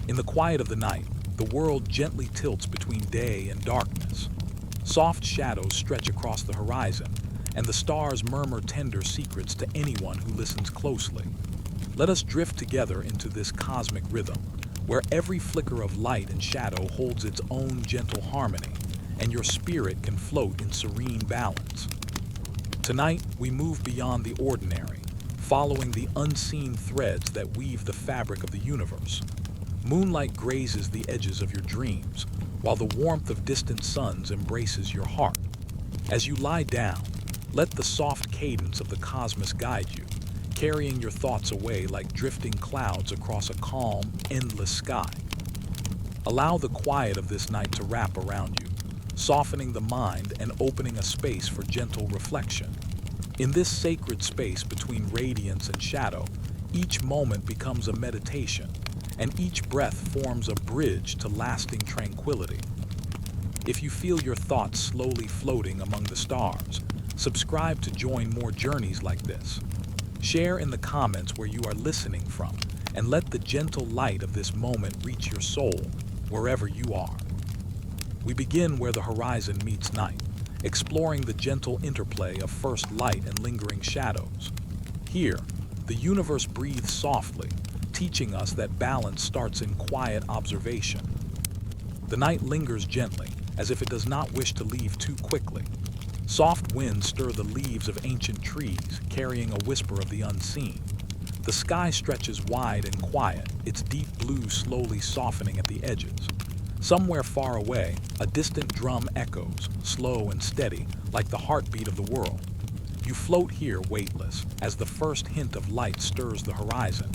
In the quiet of the night, the world gently tilts between day and darkness. Soft shadows stretch across the horizon, and the stars murmur tender secrets to anyone who listens closely. Let us drift together into this cosmic rhythm, where every flicker of light and shadow holds its own gentle harmony, and your spirit can float in serene balance. Tonight, we move beyond the ordinary, following the unseen threads that weave the fabric of the universe. Moonlight grazes the edges of your dreams, while the warmth of distant suns embraces your heart. As you lie down, let the soft cadence of the cosmos guide you, carrying your thoughts away like drifting clouds across a calm, endless sky. Allow the quiet of this night to wrap around you, softening the mind and opening a space for gentle reflection. In this sacred space between radiance and shadow, each moment becomes a meditation, and each breath forms a bridge to lasting tranquility. If you feel your thoughts slowly floating among the stars, subscribe to join more journeys like this. Share in the comments where you are listening from, and let the gentle light of this moment reach your soul, wherever you are. We begin where the horizon meets night, exploring the gentle interplay of first light and lingering shadows. Here, the universe breathes softly, teaching us that balance starts in quiet observation. The night lingers gently, as if it does not wish to leave too quickly. Soft winds stir the leaves of ancient trees, carrying a whisper of the unseen. The sky stretches wide and quiet, its deep blue slowly softening at the edges. Somewhere far away, a distant drum echoes, slow and steady, like the heartbeat of the world. You float here weightless, as the first hint of light stirs the horizon.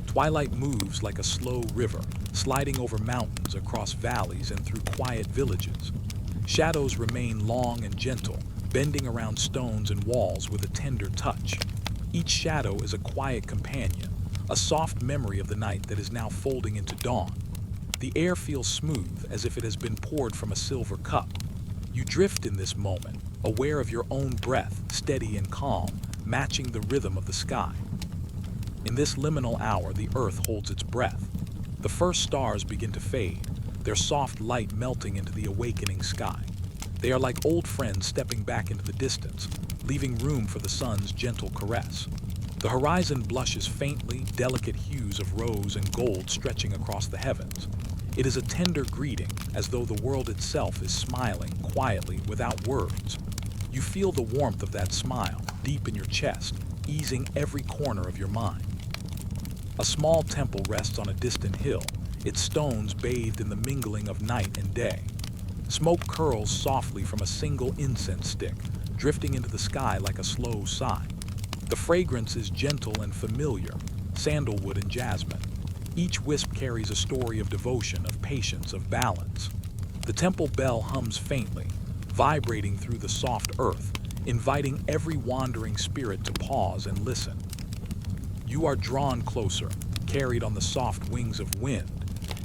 Twilight moves like a slow river, sliding over mountains, across valleys, and through quiet villages. Shadows remain long and gentle, bending around stones and walls with a tender touch. Each shadow is a quiet companion, a soft memory of the night that is now folding into dawn. The air feels smooth, as if it has been poured from a silver cup. You drift in this moment, aware of your own breath, steady and calm, matching the rhythm of the sky. In this liminal hour, the earth holds its breath. The first stars begin to fade, their soft light melting into the awakening sky. They are like old friends stepping back into the distance, leaving room for the sun's gentle caress. The horizon blushes faintly, delicate hues of rose and gold stretching across the heavens. It is a tender greeting, as though the world itself is smiling quietly without words. You feel the warmth of that smile deep in your chest, easing every corner of your mind. A small temple rests on a distant hill, its stones bathed in the mingling of night and day. Smoke curls softly from a single incense stick, drifting into the sky like a slow sigh. The fragrance is gentle and familiar, sandalwood and jasmine. Each wisp carries a story of devotion, of patience, of balance. The temple bell hums faintly, vibrating through the soft earth, inviting every wandering spirit to pause and listen. You are drawn closer, carried on the soft wings of wind,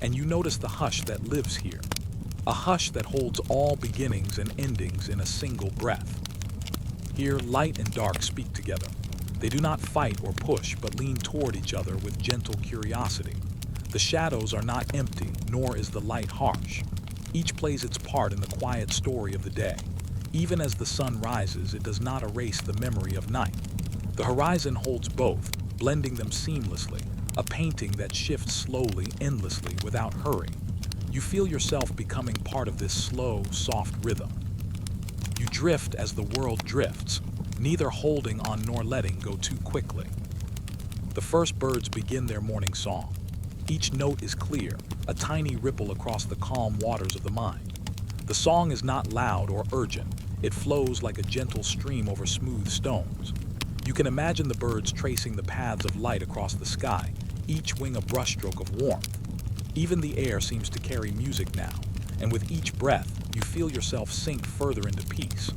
and you notice the hush that lives here, a hush that holds all beginnings and endings in a single breath. Here, light and dark speak together. They do not fight or push, but lean toward each other with gentle curiosity. The shadows are not empty, nor is the light harsh. Each plays its part in the quiet story of the day. Even as the sun rises, it does not erase the memory of night. The horizon holds both, blending them seamlessly, a painting that shifts slowly, endlessly, without hurry. You feel yourself becoming part of this slow, soft rhythm. You drift as the world drifts, neither holding on nor letting go too quickly. The first birds begin their morning song. Each note is clear, a tiny ripple across the calm waters of the mind. The song is not loud or urgent. It flows like a gentle stream over smooth stones. You can imagine the birds tracing the paths of light across the sky, each wing a brushstroke of warmth. Even the air seems to carry music now, and with each breath, you feel yourself sink further into peace.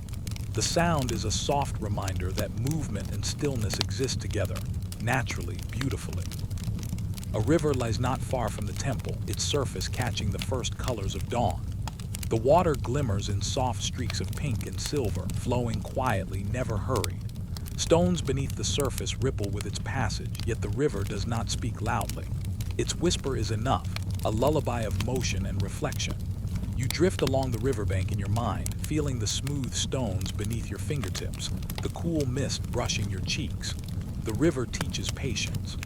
The sound is a soft reminder that movement and stillness exist together, naturally, beautifully. A river lies not far from the temple, its surface catching the first colors of dawn. The water glimmers in soft streaks of pink and silver, flowing quietly, never hurried. Stones beneath the surface ripple with its passage, yet the river does not speak loudly. Its whisper is enough, a lullaby of motion and reflection. You drift along the riverbank in your mind, feeling the smooth stones beneath your fingertips, the cool mist brushing your cheeks. The river teaches patience.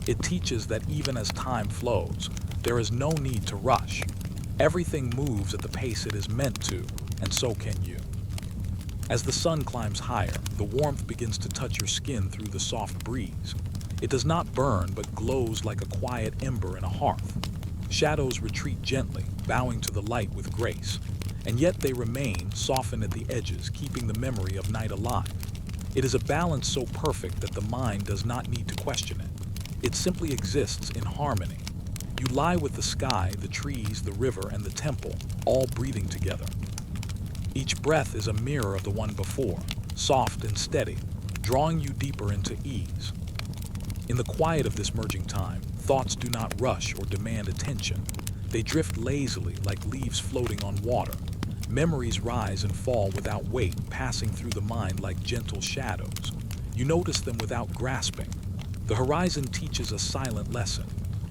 It teaches that even as time flows, there is no need to rush. Everything moves at the pace it is meant to, and so can you. As the sun climbs higher, the warmth begins to touch your skin through the soft breeze. It does not burn, but glows like a quiet ember in a hearth. Shadows retreat gently, bowing to the light with grace, and yet they remain, softened at the edges, keeping the memory of night alive. It is a balance so perfect that the mind does not need to question it. It simply exists in harmony. You lie with the sky, the trees, the river, and the temple, all breathing together. Each breath is a mirror of the one before, soft and steady, drawing you deeper into ease. In the quiet of this merging time, thoughts do not rush or demand attention. They drift lazily like leaves floating on water. Memories rise and fall without weight, passing through the mind like gentle shadows. You notice them without grasping. The horizon teaches a silent lesson.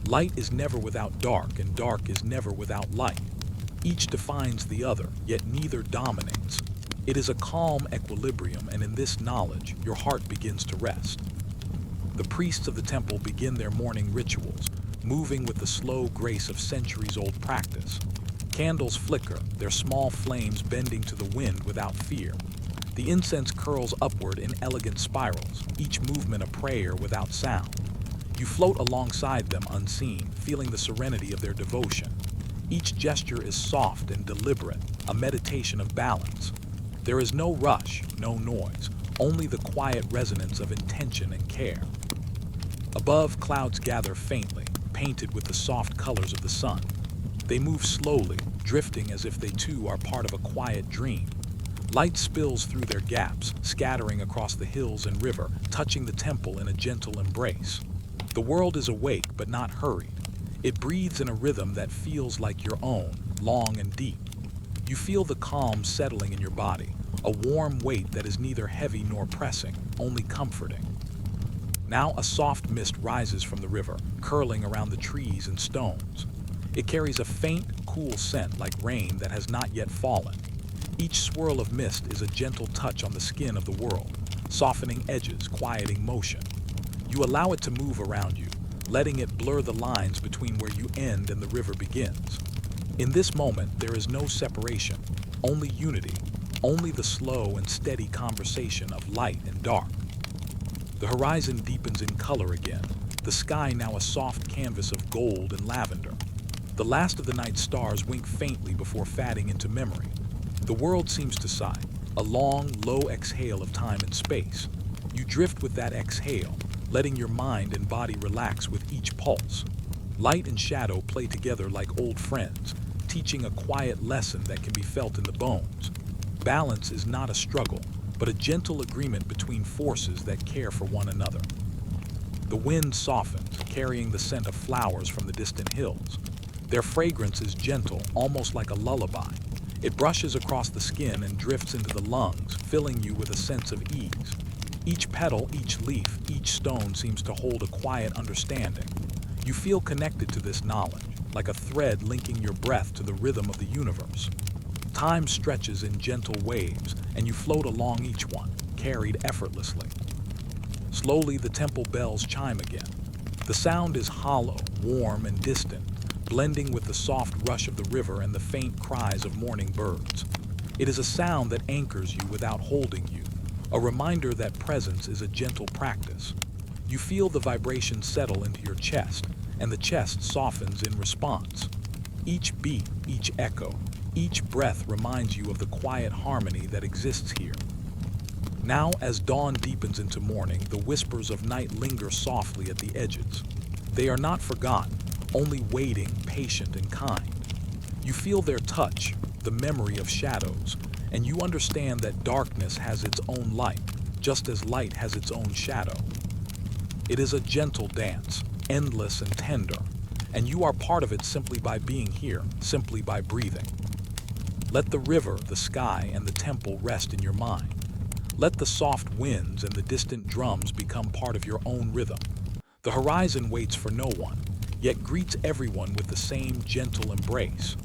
Light is never without dark, and dark is never without light. Each defines the other, yet neither dominates. It is a calm equilibrium, and in this knowledge, your heart begins to rest. The priests of the temple begin their morning rituals, moving with the slow grace of centuries-old practice. Candles flicker, their small flames bending to the wind without fear. The incense curls upward in elegant spirals, each movement a prayer without sound. You float alongside them unseen, feeling the serenity of their devotion. Each gesture is soft and deliberate, a meditation of balance. There is no rush, no noise, only the quiet resonance of intention and care. Above, clouds gather faintly, painted with the soft colors of the sun. They move slowly, drifting as if they too are part of a quiet dream. Light spills through their gaps, scattering across the hills and river, touching the temple in a gentle embrace. The world is awake but not hurried. It breathes in a rhythm that feels like your own, long and deep. You feel the calm settling in your body, a warm weight that is neither heavy nor pressing, only comforting. Now a soft mist rises from the river, curling around the trees and stones. It carries a faint, cool scent like rain that has not yet fallen. Each swirl of mist is a gentle touch on the skin of the world, softening edges, quieting motion. You allow it to move around you, letting it blur the lines between where you end and the river begins. In this moment, there is no separation, only unity, only the slow and steady conversation of light and dark. The horizon deepens in color again, the sky now a soft canvas of gold and lavender. The last of the night stars wink faintly before fading into memory. The world seems to sigh, a long, low exhale of time and space. You drift with that exhale, letting your mind and body relax with each pulse. Light and shadow play together like old friends, teaching a quiet lesson that can be felt in the bones. Balance is not a struggle, but a gentle agreement between forces that care for one another. The wind softens, carrying the scent of flowers from the distant hills. Their fragrance is gentle, almost like a lullaby. It brushes across the skin and drifts into the lungs, filling you with a sense of ease. Each petal, each leaf, each stone seems to hold a quiet understanding. You feel connected to this knowledge, like a thread linking your breath to the rhythm of the universe. Time stretches in gentle waves, and you float along each one, carried effortlessly. Slowly, the temple bells chime again. The sound is hollow, warm, and distant, blending with the soft rush of the river and the faint cries of morning birds. It is a sound that anchors you without holding you, a reminder that presence is a gentle practice. You feel the vibration settle into your chest, and the chest softens in response. Each beat, each echo, each breath reminds you of the quiet harmony that exists here. Now, as dawn deepens into morning, the whispers of night linger softly at the edges. They are not forgotten, only waiting, patient and kind. You feel their touch, the memory of shadows, and you understand that darkness has its own light, just as light has its own shadow. It is a gentle dance, endless and tender, and you are part of it simply by being here, simply by breathing. Let the river, the sky, and the temple rest in your mind. Let the soft winds and the distant drums become part of your own rhythm. The horizon waits for no one. yet greets everyone with the same gentle embrace.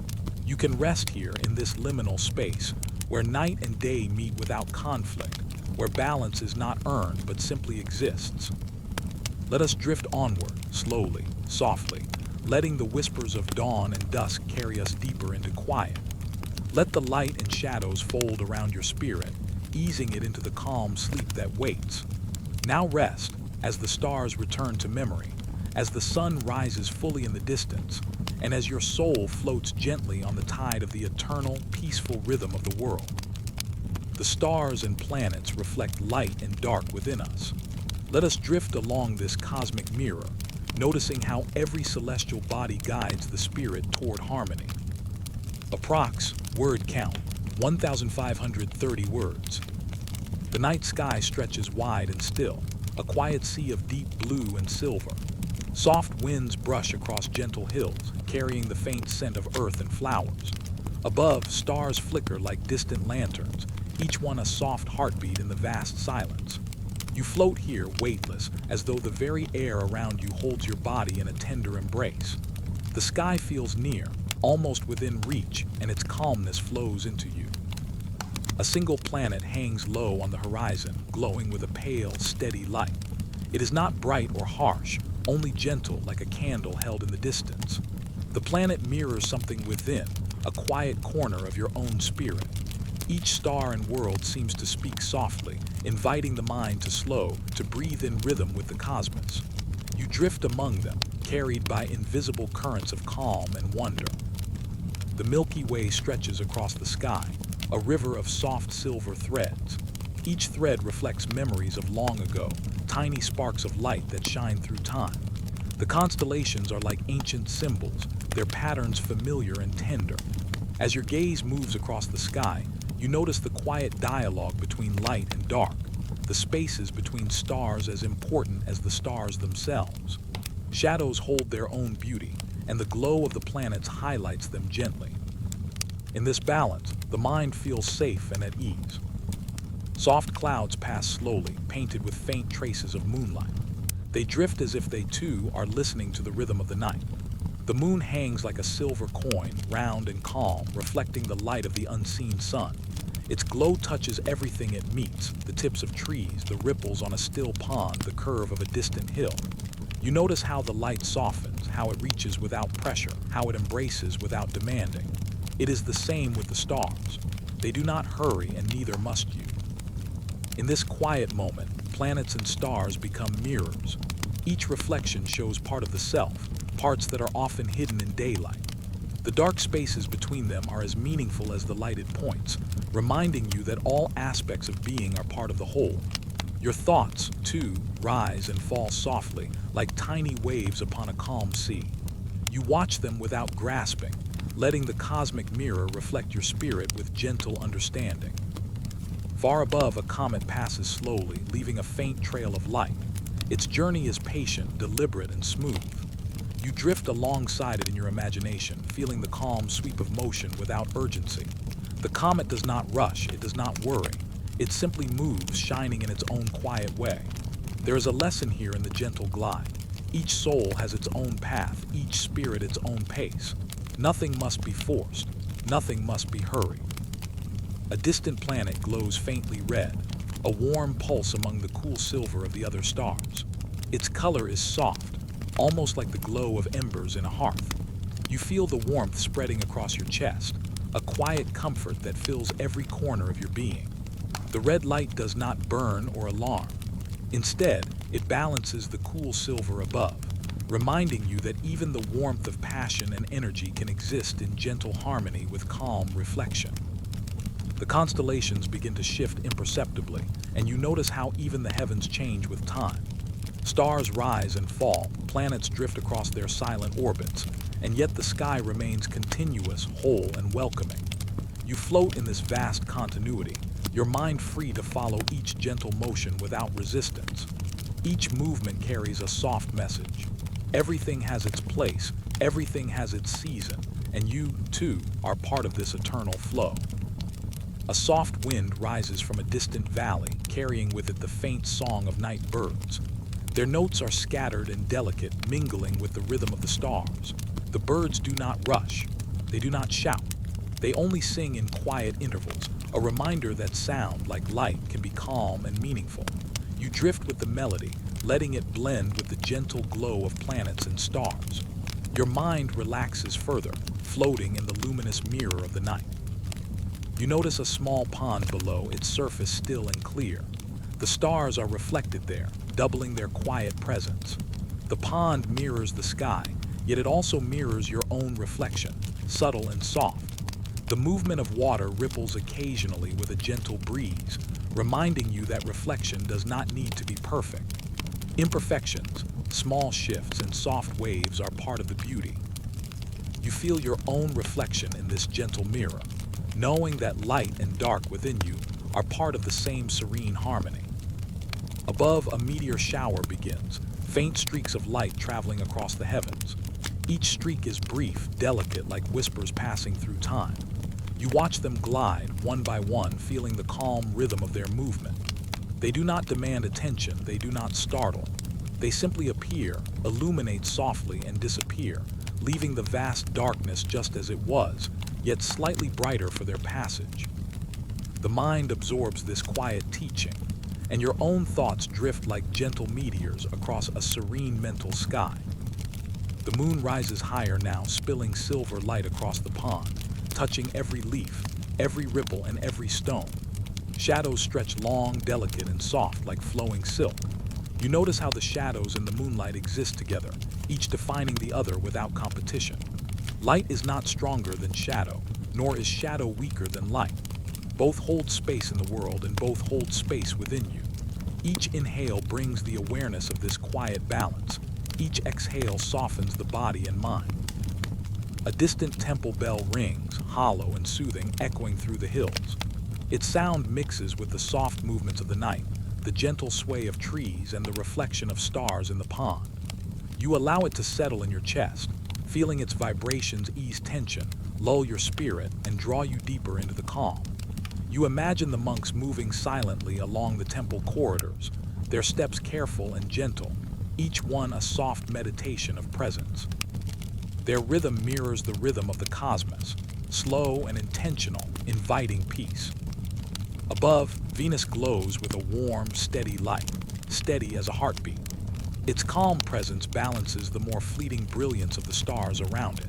You can rest here in this liminal space, where night and day meet without conflict, where balance is not earned but simply exists. Let us drift onward, slowly, softly, letting the whispers of dawn and dusk carry us deeper into quiet. Let the light and shadows fold around your spirit, easing it into the calm sleep that waits. Now rest, as the stars return to memory, as the sun rises fully in the distance, and as your soul floats gently on the tide of the eternal, peaceful rhythm of the world. The stars and planets reflect light and dark within us. Let us drift along this cosmic mirror, noticing how every celestial body guides the spirit toward harmony. Approx. Word count, 1,530 words. The night sky stretches wide and still, a quiet sea of deep blue and silver. Soft winds brush across gentle hills, carrying the faint scent of earth and flowers. Above, stars flicker like distant lanterns, each one a soft heartbeat in the vast silence. You float here weightless, as though the very air around you holds your body in a tender embrace. The sky feels near, almost within reach, and its calmness flows into you. A single planet hangs low on the horizon, glowing with a pale, steady light. It is not bright or harsh, only gentle like a candle held in the distance. The planet mirrors something within, a quiet corner of your own spirit. Each star and world seems to speak softly, inviting the mind to slow, to breathe in rhythm with the cosmos. You drift among them, carried by invisible currents of calm and wonder. The Milky Way stretches across the sky, a river of soft silver threads. Each thread reflects memories of long ago, tiny sparks of light that shine through time. The constellations are like ancient symbols, their patterns familiar and tender. As your gaze moves across the sky, you notice the quiet dialogue between light and dark, the spaces between stars as important as the stars themselves. Shadows hold their own beauty, and the glow of the planets highlights them gently. In this balance, the mind feels safe and at ease. Soft clouds pass slowly, painted with faint traces of moonlight. They drift as if they too are listening to the rhythm of the night. The moon hangs like a silver coin, round and calm, reflecting the light of the unseen sun. Its glow touches everything it meets, the tips of trees, the ripples on a still pond, the curve of a distant hill. You notice how the light softens, how it reaches without pressure, how it embraces without demanding. It is the same with the stars. They do not hurry, and neither must you. In this quiet moment, planets and stars become mirrors. Each reflection shows part of the self, parts that are often hidden in daylight. The dark spaces between them are as meaningful as the lighted points, reminding you that all aspects of being are part of the whole. Your thoughts, too, rise and fall softly, like tiny waves upon a calm sea. You watch them without grasping, letting the cosmic mirror reflect your spirit with gentle understanding. Far above, a comet passes slowly, leaving a faint trail of light. Its journey is patient, deliberate, and smooth. You drift alongside it in your imagination, feeling the calm sweep of motion without urgency. The comet does not rush, it does not worry. It simply moves, shining in its own quiet way. There is a lesson here in the gentle glide. Each soul has its own path, each spirit its own pace. Nothing must be forced, nothing must be hurried. A distant planet glows faintly red, a warm pulse among the cool silver of the other stars. Its color is soft, almost like the glow of embers in a hearth. You feel the warmth spreading across your chest, a quiet comfort that fills every corner of your being. The red light does not burn or alarm. Instead, it balances the cool silver above, reminding you that even the warmth of passion and energy can exist in gentle harmony with calm reflection. The constellations begin to shift imperceptibly, and you notice how even the heavens change with time. Stars rise and fall, planets drift across their silent orbits, and yet the sky remains continuous, whole, and welcoming. You float in this vast continuity, your mind free to follow each gentle motion without resistance. Each movement carries a soft message. Everything has its place, everything has its season, and you, too, are part of this eternal flow. A soft wind rises from a distant valley, carrying with it the faint song of night birds. Their notes are scattered and delicate, mingling with the rhythm of the stars. The birds do not rush. They do not shout. They only sing in quiet intervals, a reminder that sound, like light, can be calm and meaningful. You drift with the melody, letting it blend with the gentle glow of planets and stars. Your mind relaxes further, floating in the luminous mirror of the night. You notice a small pond below, its surface still and clear. The stars are reflected there, doubling their quiet presence. The pond mirrors the sky, yet it also mirrors your own reflection, subtle and soft. The movement of water ripples occasionally with a gentle breeze, reminding you that reflection does not need to be perfect. Imperfections, small shifts, and soft waves are part of the beauty. You feel your own reflection in this gentle mirror, knowing that light and dark within you are part of the same serene harmony. Above, a meteor shower begins, faint streaks of light traveling across the heavens. Each streak is brief, delicate, like whispers passing through time. You watch them glide, one by one, feeling the calm rhythm of their movement. They do not demand attention, they do not startle. They simply appear, illuminate softly, and disappear, leaving the vast darkness just as it was, yet slightly brighter for their passage. The mind absorbs this quiet teaching, and your own thoughts drift like gentle meteors across a serene mental sky. The moon rises higher now, spilling silver light across the pond, touching every leaf, every ripple, and every stone. Shadows stretch long, delicate, and soft like flowing silk. You notice how the shadows and the moonlight exist together, each defining the other without competition. Light is not stronger than shadow, nor is shadow weaker than light. Both hold space in the world, and both hold space within you. Each inhale brings the awareness of this quiet balance. Each exhale softens the body and mind. A distant temple bell rings, hollow and soothing, echoing through the hills. Its sound mixes with the soft movements of the night, the gentle sway of trees, and the reflection of stars in the pond. You allow it to settle in your chest, feeling its vibrations ease tension, lull your spirit, and draw you deeper into the calm. You imagine the monks moving silently along the temple corridors, their steps careful and gentle, each one a soft meditation of presence. Their rhythm mirrors the rhythm of the cosmos, slow and intentional, inviting peace. Above, Venus glows with a warm, steady light, steady as a heartbeat. Its calm presence balances the more fleeting brilliance of the stars around it.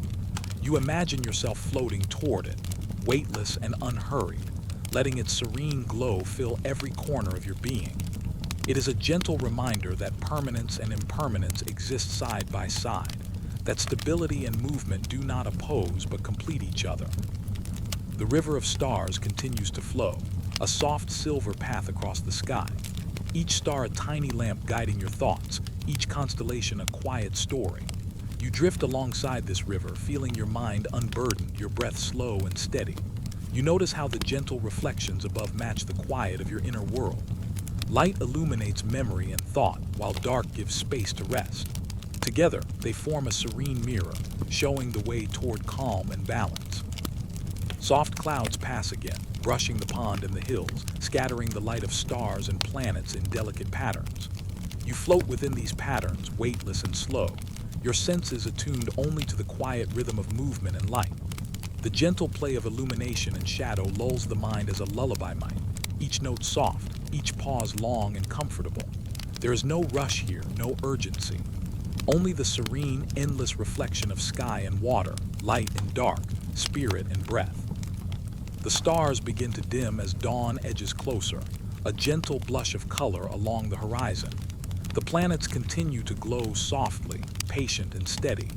You imagine yourself floating toward it, weightless and unhurried, letting its serene glow fill every corner of your being. It is a gentle reminder that permanence and impermanence exist side by side, that stability and movement do not oppose but complete each other. The river of stars continues to flow, a soft silver path across the sky. Each star a tiny lamp guiding your thoughts, each constellation a quiet story. You drift alongside this river, feeling your mind unburdened, your breath slow and steady. You notice how the gentle reflections above match the quiet of your inner world. Light illuminates memory and thought, while dark gives space to rest. Together, they form a serene mirror, showing the way toward calm and balance. Soft clouds pass again, brushing the pond and the hills, scattering the light of stars and planets in delicate patterns. You float within these patterns, weightless and slow, your senses attuned only to the quiet rhythm of movement and light. The gentle play of illumination and shadow lulls the mind as a lullaby might, each note soft, each pause long and comfortable. There is no rush here, no urgency. Only the serene, endless reflection of sky and water, light and dark, spirit and breath. The stars begin to dim as dawn edges closer, a gentle blush of color along the horizon. The planets continue to glow softly, patient and steady.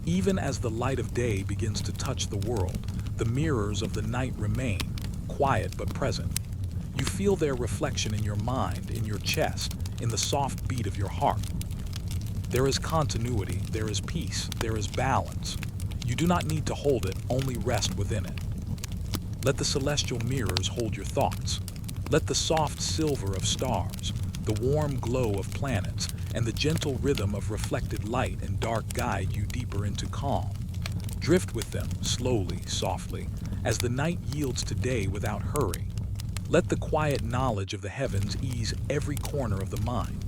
Even as the light of day begins to touch the world, the mirrors of the night remain, quiet but present. You feel their reflection in your mind, in your chest, in the soft beat of your heart. There is continuity, there is peace, there is balance. You do not need to hold it, only rest within it. Let the celestial mirrors hold your thoughts. Let the soft silver of stars, the warm glow of planets, and the gentle rhythm of reflected light and dark guide you deeper into calm. Drift with them, slowly, softly, as the night yields to day without hurry. Let the quiet knowledge of the heavens ease every corner of the mind.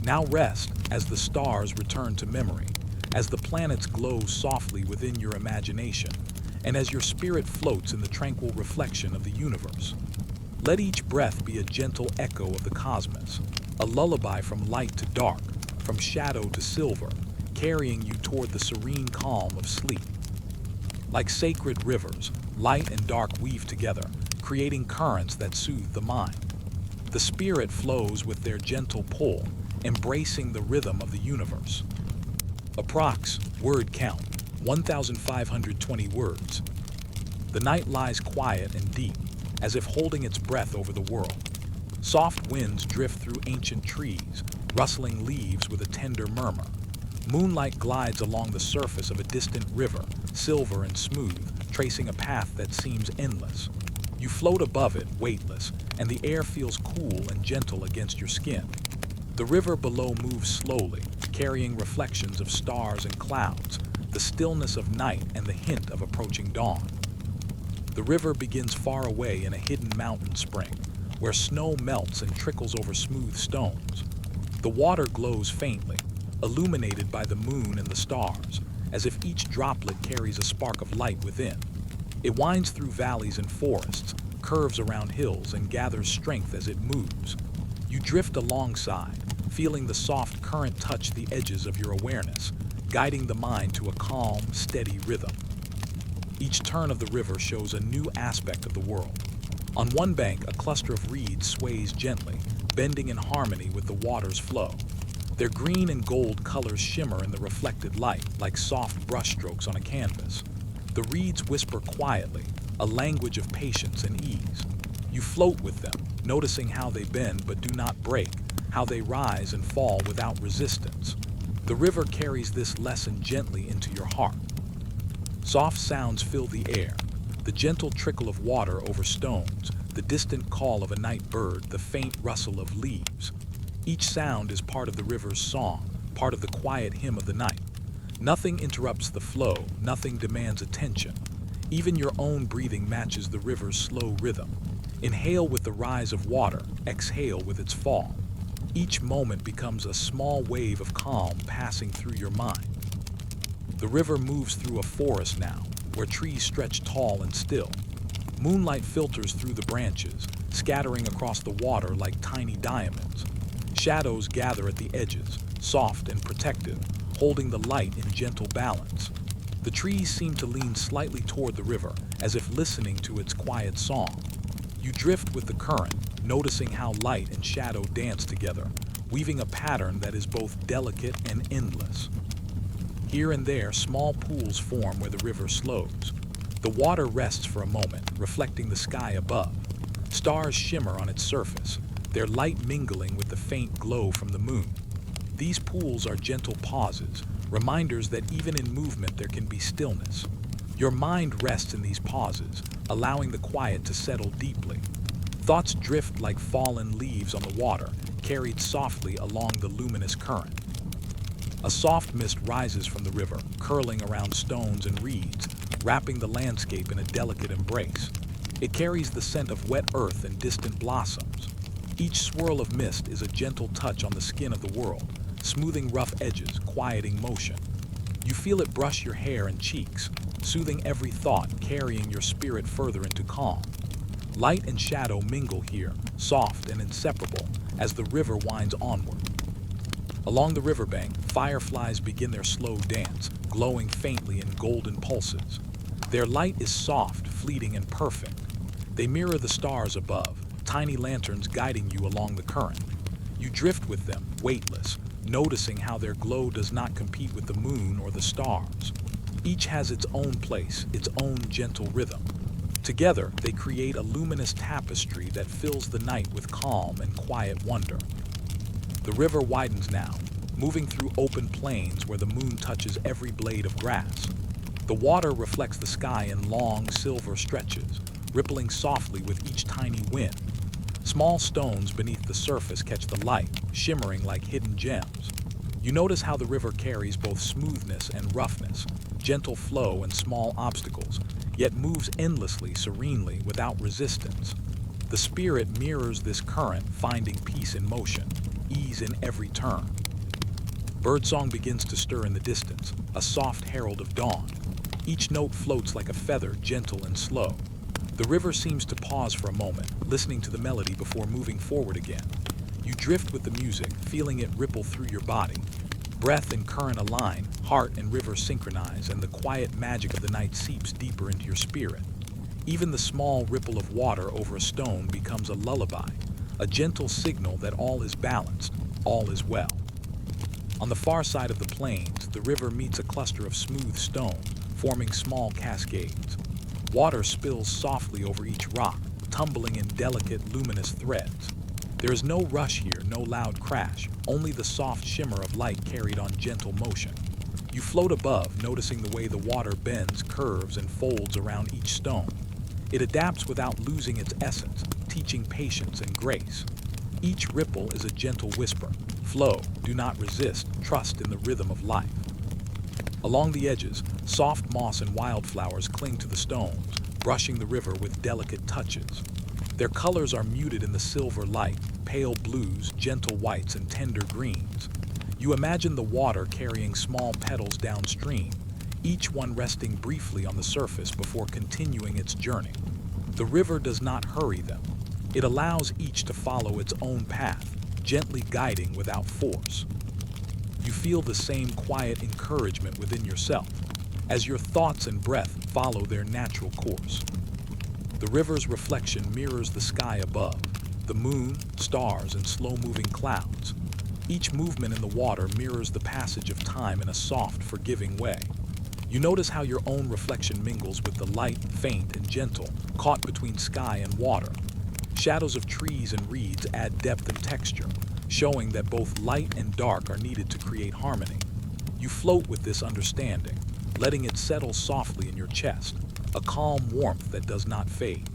Now rest as the stars return to memory, as the planets glow softly within your imagination, and as your spirit floats in the tranquil reflection of the universe. Let each breath be a gentle echo of the cosmos, a lullaby from light to dark, from shadow to silver, carrying you toward the serene calm of sleep. Like sacred rivers, light and dark weave together, creating currents that soothe the mind. The spirit flows with their gentle pull, embracing the rhythm of the universe. Approx. Word count, 1,520 words. The night lies quiet and deep, as if holding its breath over the world. Soft winds drift through ancient trees, rustling leaves with a tender murmur. Moonlight glides along the surface of a distant river, silver and smooth, tracing a path that seems endless. You float above it, weightless, and the air feels cool and gentle against your skin. The river below moves slowly, carrying reflections of stars and clouds, the stillness of night and the hint of approaching dawn. The river begins far away in a hidden mountain spring, where snow melts and trickles over smooth stones. The water glows faintly, illuminated by the moon and the stars, as if each droplet carries a spark of light within. It winds through valleys and forests, curves around hills, and gathers strength as it moves. You drift alongside, feeling the soft current touch the edges of your awareness, guiding the mind to a calm, steady rhythm. Each turn of the river shows a new aspect of the world. On one bank, a cluster of reeds sways gently, bending in harmony with the water's flow. Their green and gold colors shimmer in the reflected light, like soft brushstrokes on a canvas. The reeds whisper quietly, a language of patience and ease. You float with them, noticing how they bend but do not break, how they rise and fall without resistance. The river carries this lesson gently into your heart. Soft sounds fill the air, the gentle trickle of water over stones, the distant call of a night bird, the faint rustle of leaves. Each sound is part of the river's song, part of the quiet hymn of the night. Nothing interrupts the flow, nothing demands attention. Even your own breathing matches the river's slow rhythm. Inhale with the rise of water, exhale with its fall. Each moment becomes a small wave of calm passing through your mind. The river moves through a forest now, where trees stretch tall and still. Moonlight filters through the branches, scattering across the water like tiny diamonds. Shadows gather at the edges, soft and protective, holding the light in gentle balance. The trees seem to lean slightly toward the river, as if listening to its quiet song. You drift with the current, noticing how light and shadow dance together, weaving a pattern that is both delicate and endless. Here and there, small pools form where the river slows. The water rests for a moment, reflecting the sky above. Stars shimmer on its surface, their light mingling with the faint glow from the moon. These pools are gentle pauses, reminders that even in movement there can be stillness. Your mind rests in these pauses, allowing the quiet to settle deeply. Thoughts drift like fallen leaves on the water, carried softly along the luminous current. A soft mist rises from the river, curling around stones and reeds, wrapping the landscape in a delicate embrace. It carries the scent of wet earth and distant blossoms. Each swirl of mist is a gentle touch on the skin of the world, smoothing rough edges, quieting motion. You feel it brush your hair and cheeks, soothing every thought, carrying your spirit further into calm. Light and shadow mingle here, soft and inseparable, as the river winds onward. Along the riverbank, fireflies begin their slow dance, glowing faintly in golden pulses. Their light is soft, fleeting, and perfect. They mirror the stars above, tiny lanterns guiding you along the current. You drift with them, weightless, noticing how their glow does not compete with the moon or the stars. Each has its own place, its own gentle rhythm. Together, they create a luminous tapestry that fills the night with calm and quiet wonder. The river widens now, moving through open plains where the moon touches every blade of grass. The water reflects the sky in long, silver stretches, rippling softly with each tiny wind. Small stones beneath the surface catch the light, shimmering like hidden gems. You notice how the river carries both smoothness and roughness, gentle flow and small obstacles, yet moves endlessly, serenely, without resistance. The spirit mirrors this current, finding peace in motion. ease in every turn. Birdsong begins to stir in the distance, a soft herald of dawn. Each note floats like a feather, gentle and slow. The river seems to pause for a moment, listening to the melody before moving forward again. You drift with the music, feeling it ripple through your body. Breath and current align, heart and river synchronize, and the quiet magic of the night seeps deeper into your spirit. Even the small ripple of water over a stone becomes a lullaby, a gentle signal that all is balanced, all is well. On the far side of the plains, the river meets a cluster of smooth stones, forming small cascades. Water spills softly over each rock, tumbling in delicate, luminous threads. There is no rush here, no loud crash, only the soft shimmer of light carried on gentle motion. You float above, noticing the way the water bends, curves, and folds around each stone. It adapts without losing its essence, teaching patience and grace. Each ripple is a gentle whisper. Flow, do not resist, trust in the rhythm of life. Along the edges, soft moss and wildflowers cling to the stones, brushing the river with delicate touches. Their colors are muted in the silver light, pale blues, gentle whites, and tender greens. You imagine the water carrying small petals downstream, each one resting briefly on the surface before continuing its journey. The river does not hurry them. It allows each to follow its own path, gently guiding without force. You feel the same quiet encouragement within yourself, as your thoughts and breath follow their natural course. The river's reflection mirrors the sky above, the moon, stars, and slow-moving clouds. Each movement in the water mirrors the passage of time in a soft, forgiving way. You notice how your own reflection mingles with the light, faint and gentle, caught between sky and water. Shadows of trees and reeds add depth and texture, showing that both light and dark are needed to create harmony. You float with this understanding, letting it settle softly in your chest, a calm warmth that does not fade.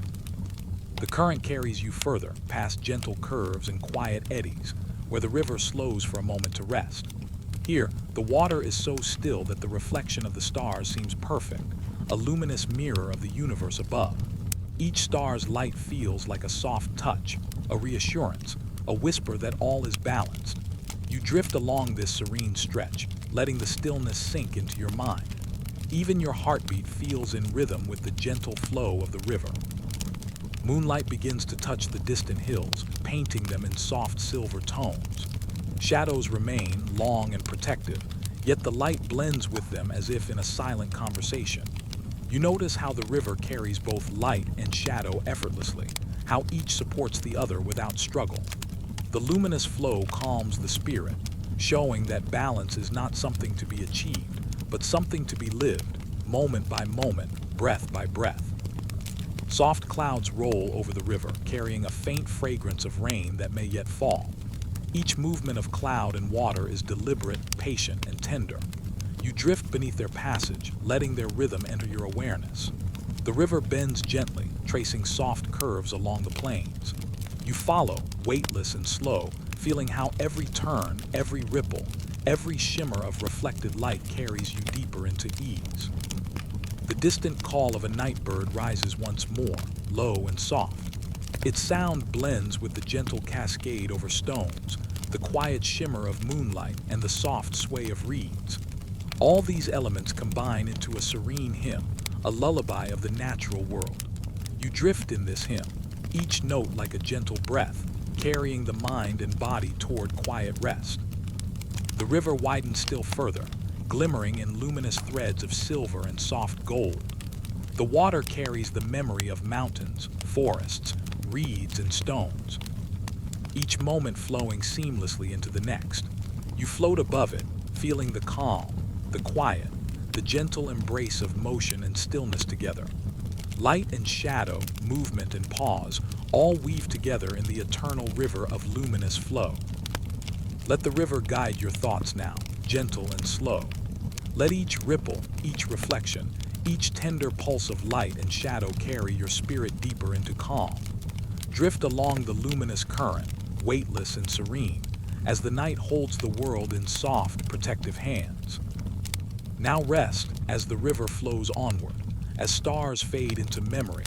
The current carries you further, past gentle curves and quiet eddies, where the river slows for a moment to rest. Here, the water is so still that the reflection of the stars seems perfect, a luminous mirror of the universe above. Each star's light feels like a soft touch, a reassurance, a whisper that all is balanced. You drift along this serene stretch, letting the stillness sink into your mind. Even your heartbeat feels in rhythm with the gentle flow of the river. Moonlight begins to touch the distant hills, painting them in soft silver tones. Shadows remain, long and protective, yet the light blends with them as if in a silent conversation. You notice how the river carries both light and shadow effortlessly, how each supports the other without struggle. The luminous flow calms the spirit, showing that balance is not something to be achieved, but something to be lived, moment by moment, breath by breath. Soft clouds roll over the river, carrying a faint fragrance of rain that may yet fall. Each movement of cloud and water is deliberate, patient, and tender. You drift beneath their passage, letting their rhythm enter your awareness. The river bends gently, tracing soft curves along the plains. You follow, weightless and slow, feeling how every turn, every ripple, every shimmer of reflected light carries you deeper into ease. The distant call of a night bird rises once more, low and soft. Its sound blends with the gentle cascade over stones, the quiet shimmer of moonlight, and the soft sway of reeds. All these elements combine into a serene hymn, a lullaby of the natural world. You drift in this hymn, each note like a gentle breath, carrying the mind and body toward quiet rest. The river widens still further, glimmering in luminous threads of silver and soft gold. The water carries the memory of mountains, forests, reeds, and stones, each moment flowing seamlessly into the next. You float above it, feeling the calm, the quiet, the gentle embrace of motion and stillness together. Light and shadow, movement and pause, all weave together in the eternal river of luminous flow. Let the river guide your thoughts now, gentle and slow. Let each ripple, each reflection, each tender pulse of light and shadow carry your spirit deeper into calm. Drift along the luminous current, weightless and serene, as the night holds the world in soft, protective hands. Now rest as the river flows onward, as stars fade into memory,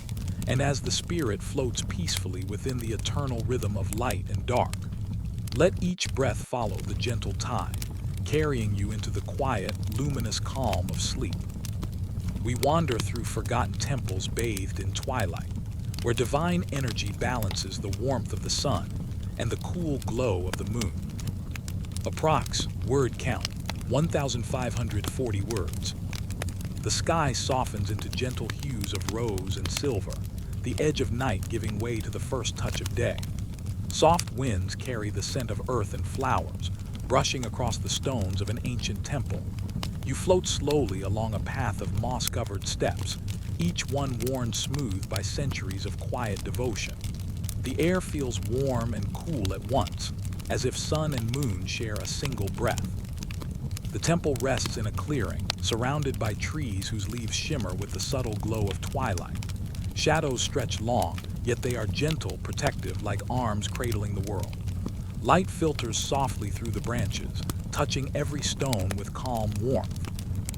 and as the spirit floats peacefully within the eternal rhythm of light and dark. Let each breath follow the gentle tide, carrying you into the quiet, luminous calm of sleep. We wander through forgotten temples bathed in twilight, where divine energy balances the warmth of the sun and the cool glow of the moon. Approx. Word count, 1,540 words. The sky softens into gentle hues of rose and silver, the edge of night giving way to the first touch of day. Soft winds carry the scent of earth and flowers, brushing across the stones of an ancient temple. You float slowly along a path of moss-covered steps, each one worn smooth by centuries of quiet devotion. The air feels warm and cool at once, as if sun and moon share a single breath. The temple rests in a clearing, surrounded by trees whose leaves shimmer with the subtle glow of twilight. Shadows stretch long, yet they are gentle, protective, like arms cradling the world. Light filters softly through the branches, touching every stone with calm warmth.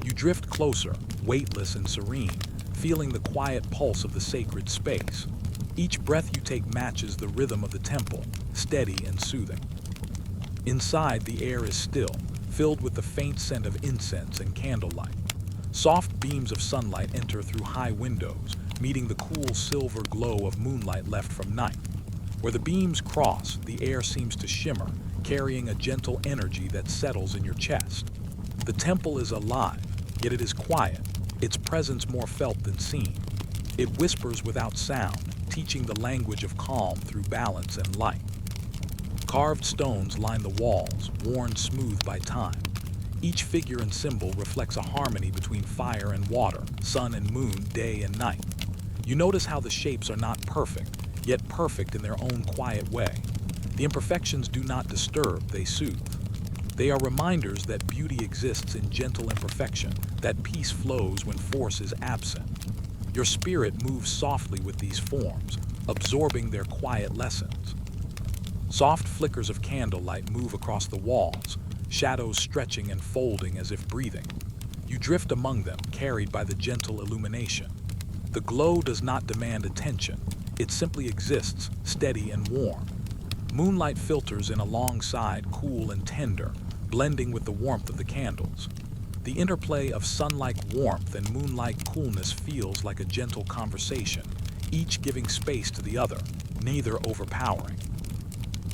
You drift closer, weightless and serene, feeling the quiet pulse of the sacred space. Each breath you take matches the rhythm of the temple, steady and soothing. Inside, the air is still, filled with the faint scent of incense and candlelight. Soft beams of sunlight enter through high windows, meeting the cool silver glow of moonlight left from night. Where the beams cross, the air seems to shimmer, carrying a gentle energy that settles in your chest. The temple is alive, yet it is quiet, its presence more felt than seen. It whispers without sound, teaching the language of calm through balance and light. Carved stones line the walls, worn smooth by time. Each figure and symbol reflects a harmony between fire and water, sun and moon, day and night. You notice how the shapes are not perfect, yet perfect in their own quiet way. The imperfections do not disturb, they soothe. They are reminders that beauty exists in gentle imperfection, that peace flows when force is absent. Your spirit moves softly with these forms, absorbing their quiet lessons. Soft flickers of candlelight move across the walls, shadows stretching and folding as if breathing. You drift among them, carried by the gentle illumination. The glow does not demand attention. It simply exists, steady and warm. Moonlight filters in alongside, cool and tender, blending with the warmth of the candles. The interplay of sun-like warmth and moonlight coolness feels like a gentle conversation, each giving space to the other, neither overpowering.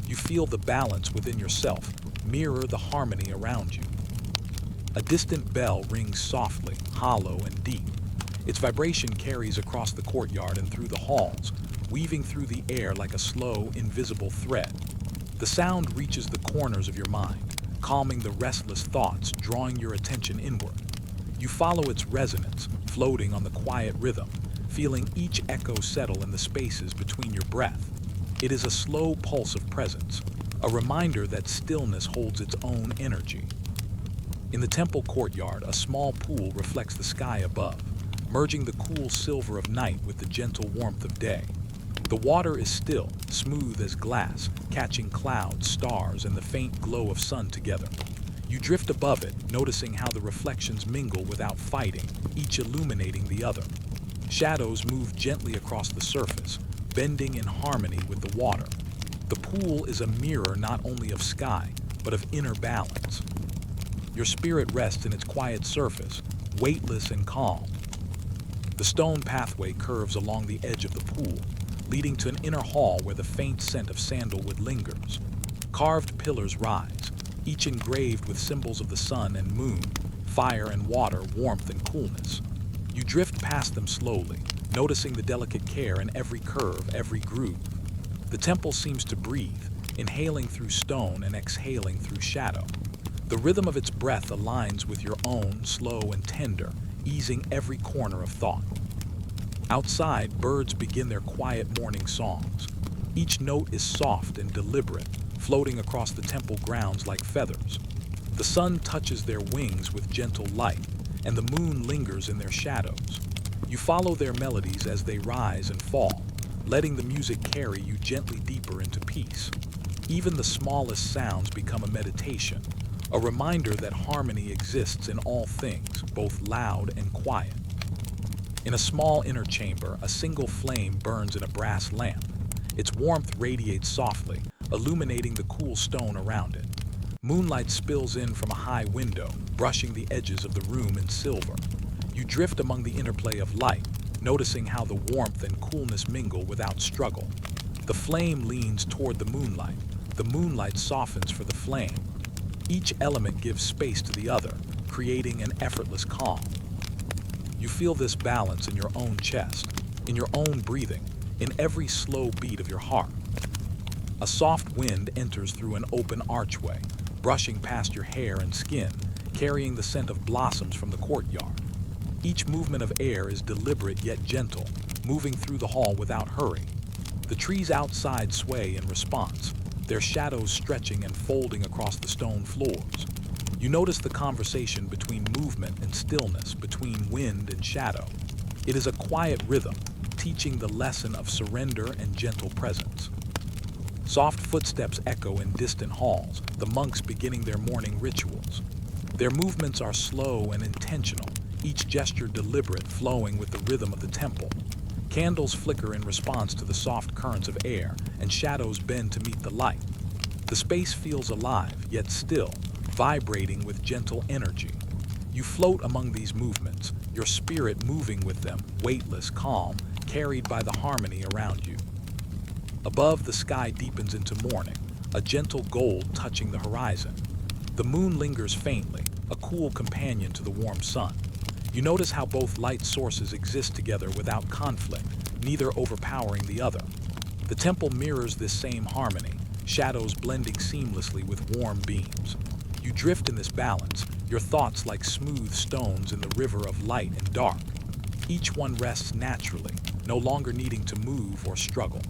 You feel the balance within yourself, mirror the harmony around you. A distant bell rings softly, hollow and deep. Its vibration carries across the courtyard and through the halls, weaving through the air like a slow, invisible thread. The sound reaches the corners of your mind, calming the restless thoughts, drawing your attention inward. You follow its resonance, floating on the quiet rhythm, feeling each echo settle in the spaces between your breath. It is a slow pulse of presence, a reminder that stillness holds its own energy. In the temple courtyard, a small pool reflects the sky above, merging the cool silver of night with the gentle warmth of day. The water is still, smooth as glass, catching clouds, stars, and the faint glow of sun together. You drift above it, noticing how the reflections mingle without fighting, each illuminating the other. Shadows move gently across the surface, bending in harmony with the water. The pool is a mirror not only of sky, but of inner balance. Your spirit rests in its quiet surface, weightless and calm. The stone pathway curves along the edge of the pool, leading to an inner hall where the faint scent of sandalwood lingers. Carved pillars rise, each engraved with symbols of the sun and moon, fire and water, warmth and coolness. You drift past them slowly, noticing the delicate care in every curve, every groove. The temple seems to breathe, inhaling through stone and exhaling through shadow. The rhythm of its breath aligns with your own, slow and tender, easing every corner of thought. Outside, birds begin their quiet morning songs. Each note is soft and deliberate, floating across the temple grounds like feathers. The sun touches their wings with gentle light, and the moon lingers in their shadows. You follow their melodies as they rise and fall, letting the music carry you gently deeper into peace. Even the smallest sounds become a meditation, a reminder that harmony exists in all things, both loud and quiet. In a small inner chamber, a single flame burns in a brass lamp. Its warmth radiates softly, illuminating the cool stone around it. Moonlight spills in from a high window, brushing the edges of the room in silver. You drift among the interplay of light, noticing how the warmth and coolness mingle without struggle. The flame leans toward the moonlight softens for the flame. Each element gives space to the other, creating an effortless calm. You feel this balance in your own chest, in your own breathing, in every slow beat of your heart. A soft wind enters through an open archway, brushing past your hair and skin, carrying the scent of blossoms from the courtyard. Each movement of air is deliberate yet gentle, moving through the hall without hurry. The trees outside sway in response, their shadows stretching and folding across the stone floors. You notice the conversation between movement and stillness, between wind and shadow. It is a quiet rhythm, teaching the lesson of surrender and gentle presence. Soft footsteps echo in distant halls, the monks beginning their morning rituals. Their movements are slow and intentional, each gesture deliberate, flowing with the rhythm of the temple. Candles flicker in response to the soft currents of air, and shadows bend to meet the light. The space feels alive, yet still, vibrating with gentle energy. You float among these movements, your spirit moving with them, weightless, calm, carried by the harmony around you. Above, the sky deepens into morning, a gentle gold touching the horizon. The moon lingers faintly, a cool companion to the warm sun. You notice how both light sources exist together without conflict, neither overpowering the other. The temple mirrors this same harmony, shadows blending seamlessly with warm beams. You drift in this balance, your thoughts like smooth stones in the river of light and dark. Each one rests naturally, no longer needing to move or struggle.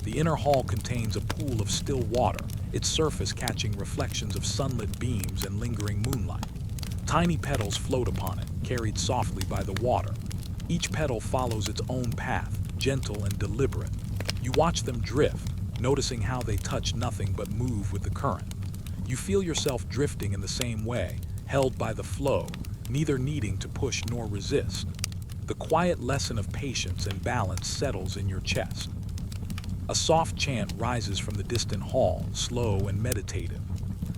The inner hall contains a pool of still water, its surface catching reflections of sunlit beams and lingering moonlight. Tiny petals float upon it, carried softly by the water. Each petal follows its own path, gentle and deliberate. You watch them drift, noticing how they touch nothing but move with the current. You feel yourself drifting in the same way, held by the flow, neither needing to push nor resist. The quiet lesson of patience and balance settles in your chest. A soft chant rises from the distant hall, slow and meditative.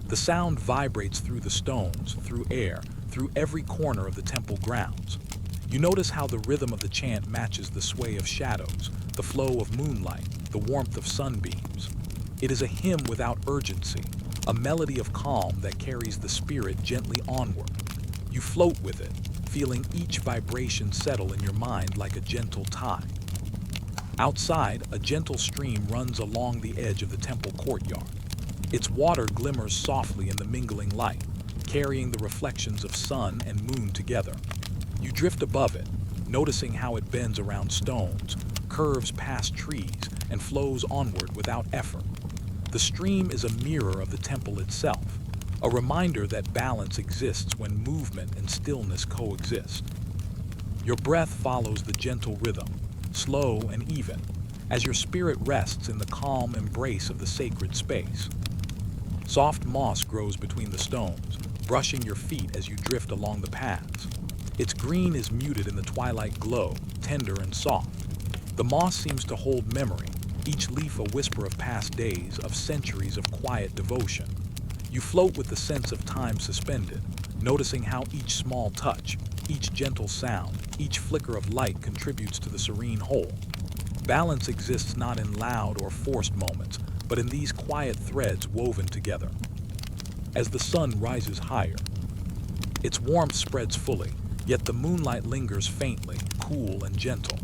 The sound vibrates through the stones, through air, through every corner of the temple grounds. You notice how the rhythm of the chant matches the sway of shadows, the flow of moonlight, the warmth of sunbeams. It is a hymn without urgency, a melody of calm that carries the spirit gently onward. You float with it, feeling each vibration settle in your mind like a gentle tide. Outside, a gentle stream runs along the edge of the temple courtyard. Its water glimmers softly in the mingling light, carrying the reflections of sun and moon together. You drift above it, noticing how it bends around stones, curves past trees, and flows onward without effort. The stream is a mirror of the temple itself, a reminder that balance exists when movement and stillness coexist. Your breath follows the gentle rhythm, slow and even, as your spirit rests in the calm embrace of the sacred space. Soft moss grows between the stones, brushing your feet as you drift along the paths. Its green is muted in the twilight glow, tender and soft. The moss seems to hold memory, each leaf a whisper of past days, of centuries of quiet devotion. You float with the sense of time suspended, noticing how each small touch, each gentle sound, each flicker of light contributes to the serene whole. Balance exists not in loud or forced moments, but in these quiet threads woven together. As the sun rises higher, its warmth spreads fully, yet the moonlight lingers faintly, cool and gentle.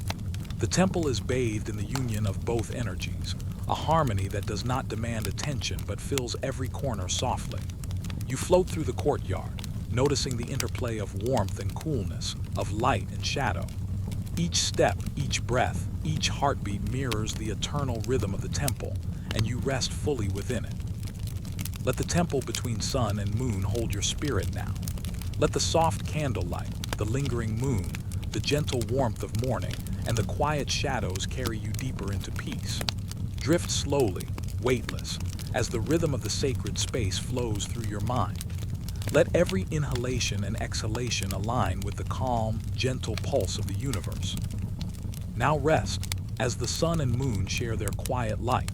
The temple is bathed in the union of both energies, a harmony that does not demand attention but fills every corner softly. You float through the courtyard, noticing the interplay of warmth and coolness, of light and shadow. Each step, each breath, each heartbeat mirrors the eternal rhythm of the temple, and you rest fully within it. Let the temple between sun and moon hold your spirit now. Let the soft candlelight, the lingering moon, the gentle warmth of morning, and the quiet shadows carry you deeper into peace. Drift slowly, weightless, as the rhythm of the sacred space flows through your mind. Let every inhalation and exhalation align with the calm, gentle pulse of the universe. Now rest, as the sun and moon share their quiet light.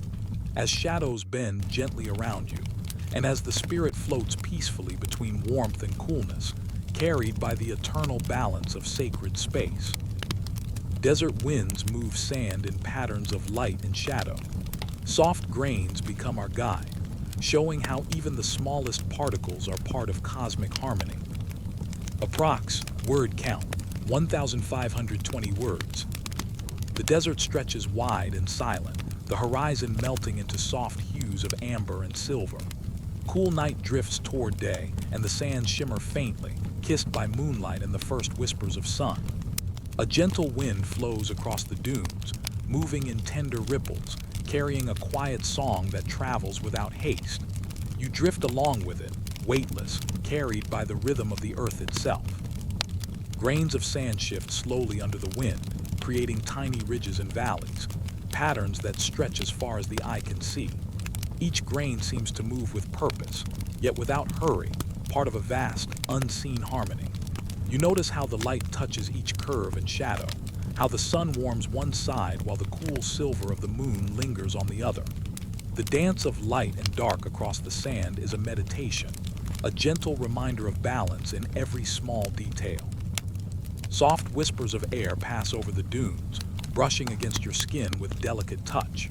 as shadows bend gently around you, and as the spirit floats peacefully between warmth and coolness, carried by the eternal balance of sacred space. Desert winds move sand in patterns of light and shadow. Soft grains become our guide, showing how even the smallest particles are part of cosmic harmony. Approx. Word count, 1,520 words. The desert stretches wide and silent, the horizon melting into soft hues of amber and silver. Cool night drifts toward day, and the sands shimmer faintly, kissed by moonlight and the first whispers of sun. A gentle wind flows across the dunes, moving in tender ripples, carrying a quiet song that travels without haste. You drift along with it, weightless, carried by the rhythm of the earth itself. Grains of sand shift slowly under the wind, creating tiny ridges and valleys, patterns that stretch as far as the eye can see. Each grain seems to move with purpose, yet without hurry, part of a vast, unseen harmony. You notice how the light touches each curve and shadow, how the sun warms one side while the cool silver of the moon lingers on the other. The dance of light and dark across the sand is a meditation, a gentle reminder of balance in every small detail. Soft whispers of air pass over the dunes, brushing against your skin with delicate touch.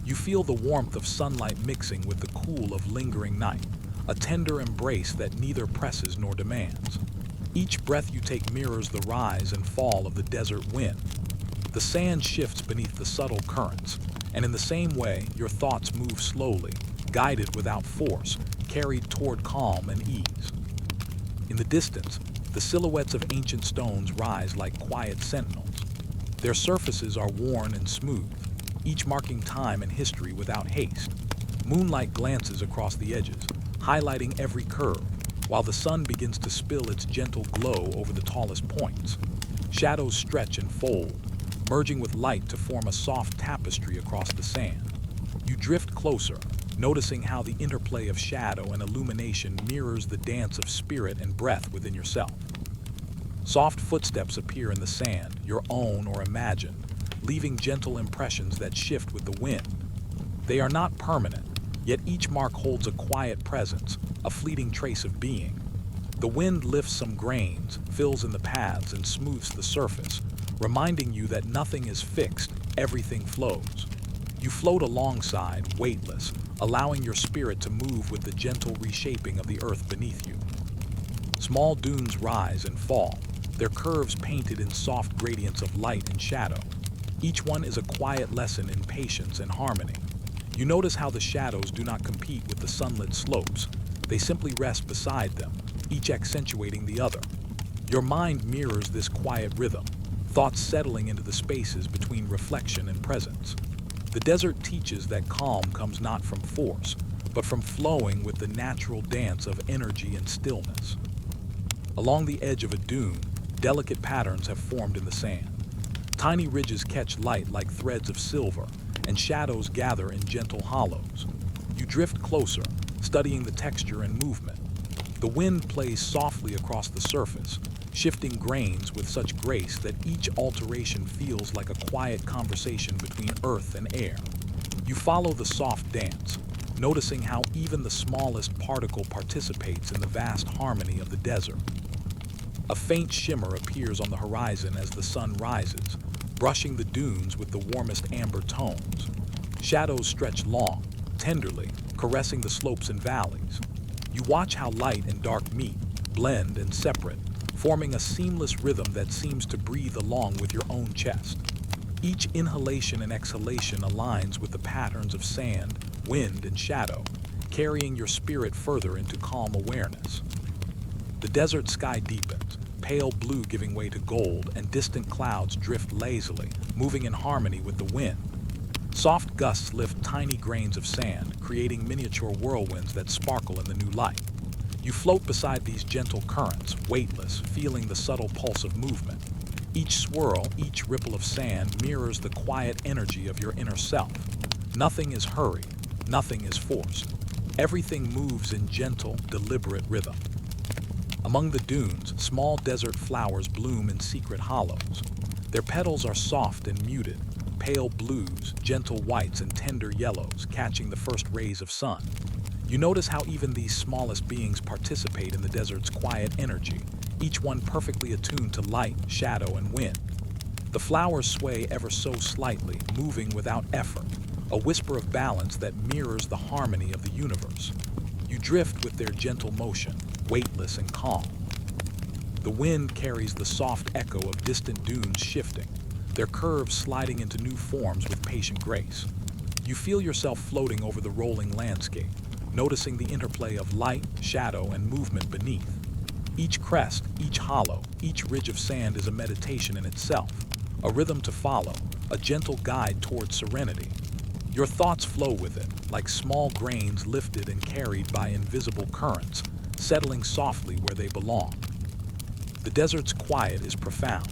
You feel the warmth of sunlight mixing with the cool of lingering night, a tender embrace that neither presses nor demands. Each breath you take mirrors the rise and fall of the desert wind. The sand shifts beneath the subtle currents, and in the same way, your thoughts move slowly, guided without force, carried toward calm and ease. In the distance, the silhouettes of ancient stones rise like quiet sentinels. Their surfaces are worn and smooth, each marking time and history without haste. Moonlight glances across the edges, highlighting every curve, while the sun begins to spill its gentle glow over the tallest points. Shadows stretch and fold, merging with light to form a soft tapestry across the sand. You drift closer, noticing how the interplay of shadow and illumination mirrors the dance of spirit and breath within yourself. Soft footsteps appear in the sand, your own or imagined, leaving gentle impressions that shift with the wind. They are not permanent, yet each mark holds a quiet presence, a fleeting trace of being. The wind lifts some grains, fills in the paths, and smooths the surface, reminding you that nothing is fixed, everything flows. You float alongside, weightless, allowing your spirit to move with the gentle reshaping of the earth beneath you. Small dunes rise and fall, their curves painted in soft gradients of light and shadow. Each one is a quiet lesson in patience and harmony. You notice how the shadows do not compete with the sunlit slopes. They simply rest beside them, each accentuating the other. Your mind mirrors this quiet rhythm, thoughts settling into the spaces between reflection and presence. The desert teaches that calm comes not from force, but from flowing with the natural dance of energy and stillness. Along the edge of a dune, delicate patterns have formed in the sand. Tiny ridges catch light like threads of silver, and shadows gather in gentle hollows. You drift closer, studying the texture and movement. The wind plays softly across the surface, shifting grains with such grace that each alteration feels like a quiet conversation between earth and air. You follow the soft dance, noticing how even the smallest particle participates in the vast harmony of the desert. A faint shimmer appears on the horizon as the sun rises, brushing the dunes with the warmest amber tones. Shadows stretch long, tenderly, caressing the slopes and valleys. You watch how light and dark meet, blend and separate, forming a seamless rhythm that seems to breathe along with your own chest. Each inhalation and exhalation aligns with the patterns of sand, wind, and shadow, carrying your spirit further into calm awareness. The desert sky deepens, pale blue giving way to gold, and distant clouds drift lazily, moving in harmony with the wind. Soft gusts lift tiny grains of sand, creating miniature whirlwinds that sparkle in the new light. You float beside these gentle currents, weightless, feeling the subtle pulse of movement. Each swirl, each ripple of sand mirrors the quiet energy of your inner self. Nothing is hurried, nothing is forced. Everything moves in gentle, deliberate rhythm. Among the dunes, small desert flowers bloom in secret hollows. Their petals are soft and muted, pale blues, gentle whites, and tender yellows catching the first rays of sun. You notice how even these smallest beings participate in the desert's quiet energy, each one perfectly attuned to light, shadow, and wind. The flowers sway ever so slightly, moving without effort, a whisper of balance that mirrors the harmony of the universe. You drift with their gentle motion, weightless and calm. The wind carries the soft echo of distant dunes shifting, their curves sliding into new forms with patient grace. You feel yourself floating over the rolling landscape, noticing the interplay of light, shadow, and movement beneath. Each crest, each hollow, each ridge of sand is a meditation in itself, a rhythm to follow, a gentle guide towards serenity. Your thoughts flow with it, like small grains lifted and carried by invisible currents, settling softly where they belong. The desert's quiet is profound,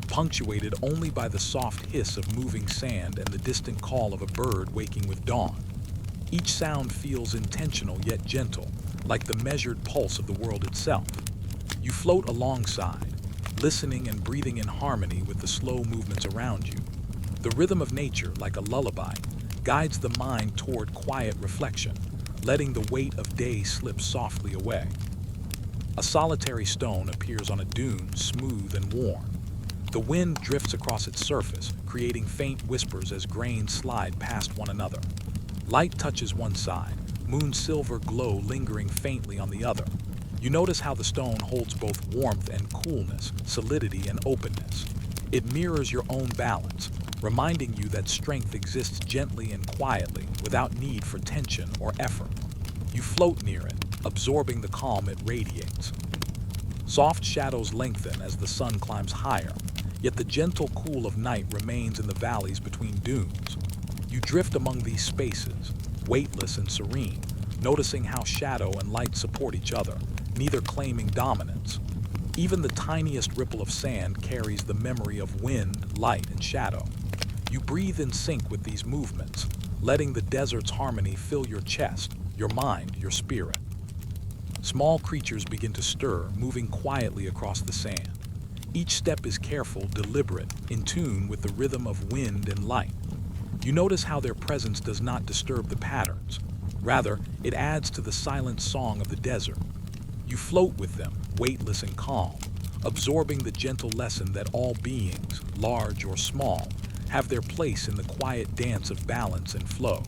punctuated only by the soft hiss of moving sand and the distant call of a bird waking with dawn. Each sound feels intentional yet gentle, like the measured pulse of the world itself. You float alongside, listening and breathing in harmony with the slow movements around you. The rhythm of nature, like a lullaby, guides the mind toward quiet reflection, letting the weight of day slip softly away. A solitary stone appears on a dune, smooth and warm. The wind drifts across its surface, creating faint whispers as grains slide past one another. Light touches one side, moon's silver glow lingering faintly on the other. You notice how the stone holds both warmth and coolness, solidity and openness. It mirrors your own balance, reminding you that strength exists gently and quietly, without need for tension or effort. You float near it, absorbing the calm it radiates. Soft shadows lengthen as the sun climbs higher, yet the gentle cool of night remains in the valleys between dunes. You drift among these spaces, weightless and serene, noticing how shadow and light support each other, neither claiming dominance. Even the tiniest ripple of sand carries the memory of wind, light, and shadow. You breathe in sync with these movements, letting the desert's harmony fill your chest, your mind, your spirit. Small creatures begin to stir, moving quietly across the sand. Each step is careful, deliberate, in tune with the rhythm of wind and light. You notice how their presence does not disturb the patterns. Rather, it adds to the silent song of the desert. You float with them, weightless and calm, absorbing the gentle lesson that all beings, large or small, have their place in the quiet dance of balance and flow.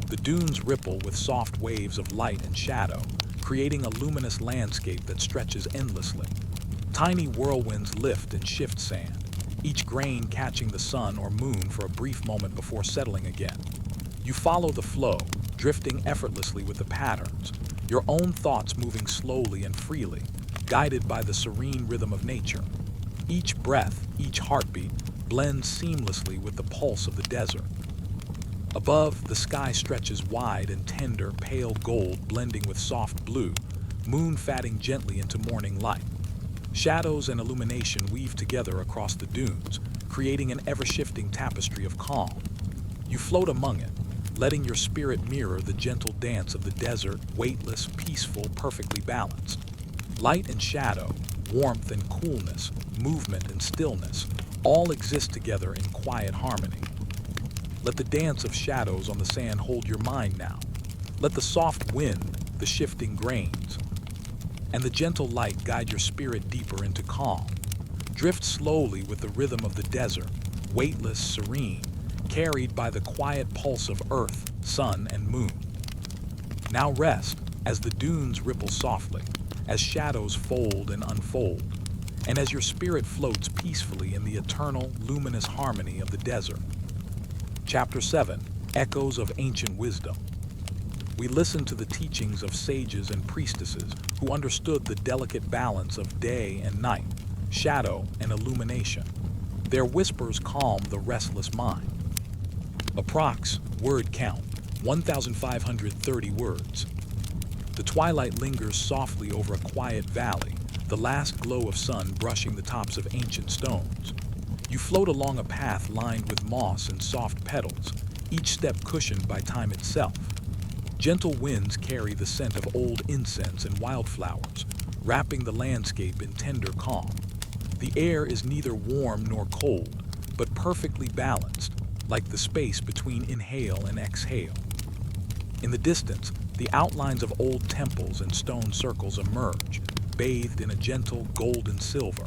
The dunes ripple with soft waves of light and shadow, creating a luminous landscape that stretches endlessly. Tiny whirlwinds lift and shift sand, each grain catching the sun or moon for a brief moment before settling again. You follow the flow, drifting effortlessly with the patterns, your own thoughts moving slowly and freely, guided by the serene rhythm of nature. Each breath, each heartbeat, blends seamlessly with the pulse of the desert. Above, the sky stretches wide and tender, pale gold blending with soft blue, moon fatting gently into morning light. Shadows and illumination weave together across the dunes, creating an ever-shifting tapestry of calm. You float among it, letting your spirit mirror the gentle dance of the desert, weightless, peaceful, perfectly balanced. Light and shadow, warmth and coolness, movement and stillness, all exist together in quiet harmony. Let the dance of shadows on the sand hold your mind now. Let the soft wind, the shifting grains, and the gentle light guide your spirit deeper into calm. Drift slowly with the rhythm of the desert, weightless, serene, carried by the quiet pulse of earth, sun, and moon. Now rest as the dunes ripple softly, as shadows fold and unfold, and as your spirit floats peacefully in the eternal, luminous harmony of the desert. Chapter 7, Echoes of Ancient Wisdom. We listen to the teachings of sages and priestesses who understood the delicate balance of day and night, shadow and illumination. Their whispers calm the restless mind. Approx. Word count, 1,530 words. The twilight lingers softly over a quiet valley, the last glow of sun brushing the tops of ancient stones. You float along a path lined with moss and soft petals, each step cushioned by time itself. Gentle winds carry the scent of old incense and wildflowers, wrapping the landscape in tender calm. The air is neither warm nor cold, but perfectly balanced, like the space between inhale and exhale. In the distance, the outlines of old temples and stone circles emerge, bathed in a gentle golden silver.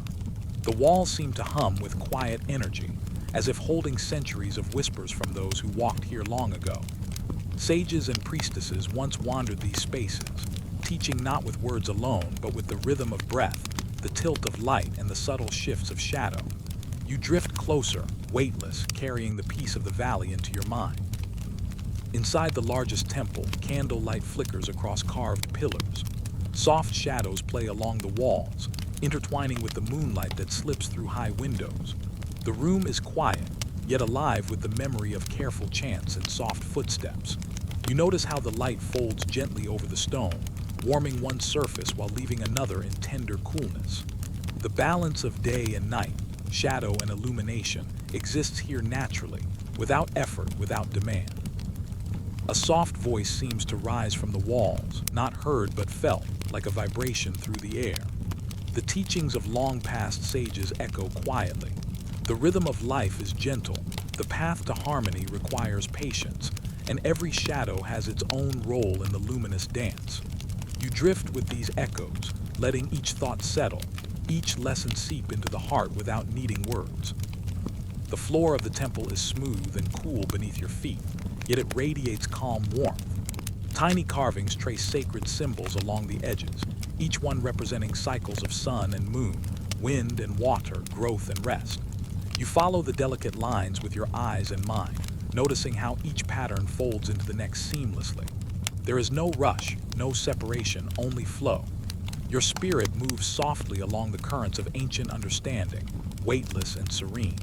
The walls seem to hum with quiet energy, as if holding centuries of whispers from those who walked here long ago. Sages and priestesses once wandered these spaces, teaching not with words alone, but with the rhythm of breath, the tilt of light, and the subtle shifts of shadow. You drift closer, weightless, carrying the peace of the valley into your mind. Inside the largest temple, candlelight flickers across carved pillars. Soft shadows play along the walls, intertwining with the moonlight that slips through high windows. The room is quiet, yet alive with the memory of careful chants and soft footsteps. You notice how the light folds gently over the stone, warming one surface while leaving another in tender coolness. The balance of day and night, shadow and illumination, exists here naturally, without effort, without demand. A soft voice seems to rise from the walls, not heard but felt, like a vibration through the air. The teachings of long-past sages echo quietly. The rhythm of life is gentle, the path to harmony requires patience, and every shadow has its own role in the luminous dance. You drift with these echoes, letting each thought settle, each lesson seep into the heart without needing words. The floor of the temple is smooth and cool beneath your feet, yet it radiates calm warmth. Tiny carvings trace sacred symbols along the edges, each one representing cycles of sun and moon, wind and water, growth and rest. You follow the delicate lines with your eyes and mind, noticing how each pattern folds into the next seamlessly. There is no rush, no separation, only flow. Your spirit moves softly along the currents of ancient understanding, weightless and serene.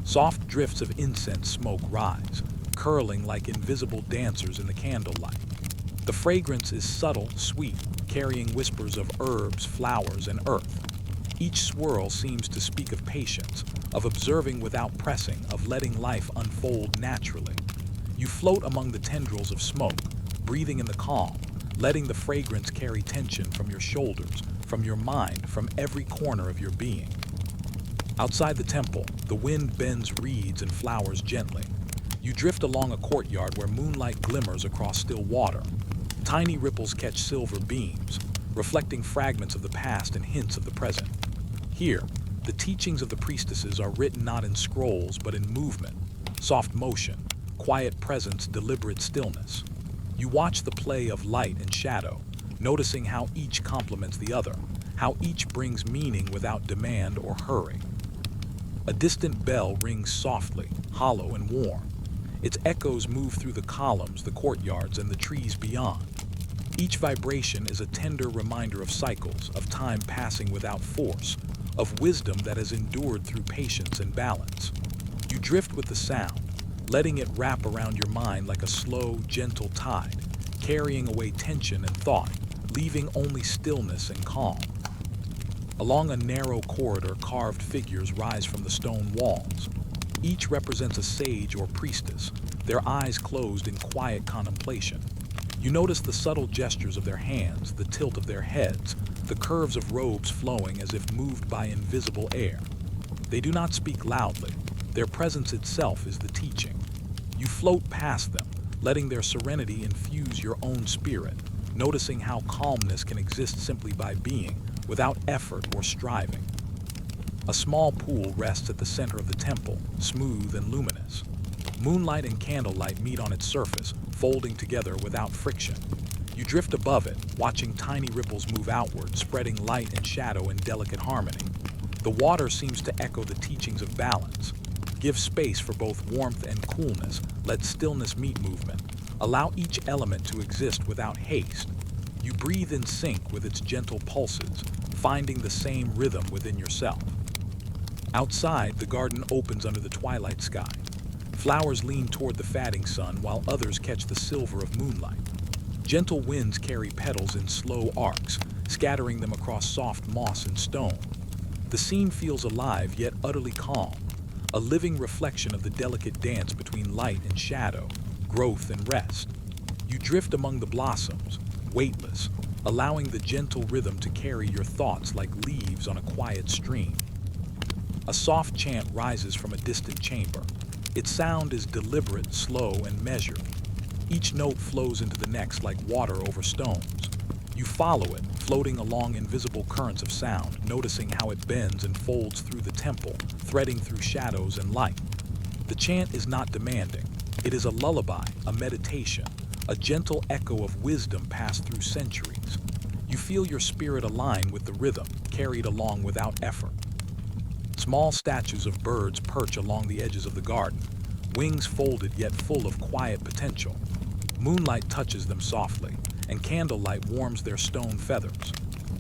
Soft drifts of incense smoke rise, curling like invisible dancers in the candlelight. The fragrance is subtle, sweet, carrying whispers of herbs, flowers, and earth. Each swirl seems to speak of patience, of observing without pressing, of letting life unfold naturally. You float among the tendrils of smoke, breathing in the calm, letting the fragrance carry tension from your shoulders, from your mind, from every corner of your being. Outside the temple, the wind bends reeds and flowers gently. You drift along a courtyard where moonlight glimmers across still water. Tiny ripples catch silver beams, reflecting fragments of the past and hints of the present. Here, the teachings of the priestesses are written not in scrolls but in movement, soft motion, quiet presence, deliberate stillness. You watch the play of light and shadow, noticing how each complements the other, how each brings meaning without demand or hurry. A distant bell rings softly, hollow and warm. Its echoes move through the columns, the courtyards, and the trees beyond. Each vibration is a tender reminder of cycles, of time passing without force, of wisdom that has endured through patience and balance. You drift with the sound, letting it wrap around your mind like a slow, gentle tide, carrying away tension and thought, leaving only stillness and calm. Along a narrow corridor, carved figures rise from the stone walls. Each represents a sage or priestess, their eyes closed in quiet contemplation. You notice the subtle gestures of their hands, the tilt of their heads, the curves of robes flowing as if moved by invisible air. They do not speak loudly. Their presence itself is the teaching. You float past them, letting their serenity infuse your own spirit, noticing how calmness can exist simply by being, without effort or striving. A small pool rests at the center of the temple, smooth and luminous. Moonlight and candlelight meet on its surface, folding together without friction. You drift above it, watching tiny ripples move outward, spreading light and shadow in delicate harmony. The water seems to echo the teachings of balance. Give space for both warmth and coolness, let stillness meet movement. Allow each element to exist without haste. You breathe in sync with its gentle pulses, finding the same rhythm within yourself. Outside, the garden opens under the twilight sky. Flowers lean toward the fading sun, while others catch the silver of moonlight. Gentle winds carry petals in slow arcs, scattering them across soft moss and stone. The scene feels alive, yet utterly calm, a living reflection of the delicate dance between light and shadow, growth and rest. You drift among the blossoms, weightless, allowing the gentle rhythm to carry your thoughts like leaves on a quiet stream. A soft chant rises from a distant chamber. Its sound is deliberate, slow, and measured. Each note flows into the next like water over stones. You follow it, floating along invisible currents of sound, noticing how it bends and folds through the temple, threading through shadows and light. The chant is not demanding. It is a lullaby, a meditation, a gentle echo of wisdom passed through centuries. You feel your spirit align with the rhythm, carried along without effort. Small statues of birds perch along the edges of the garden, wings folded yet full of quiet potential. Moonlight touches them softly, and candlelight warms their stone feathers.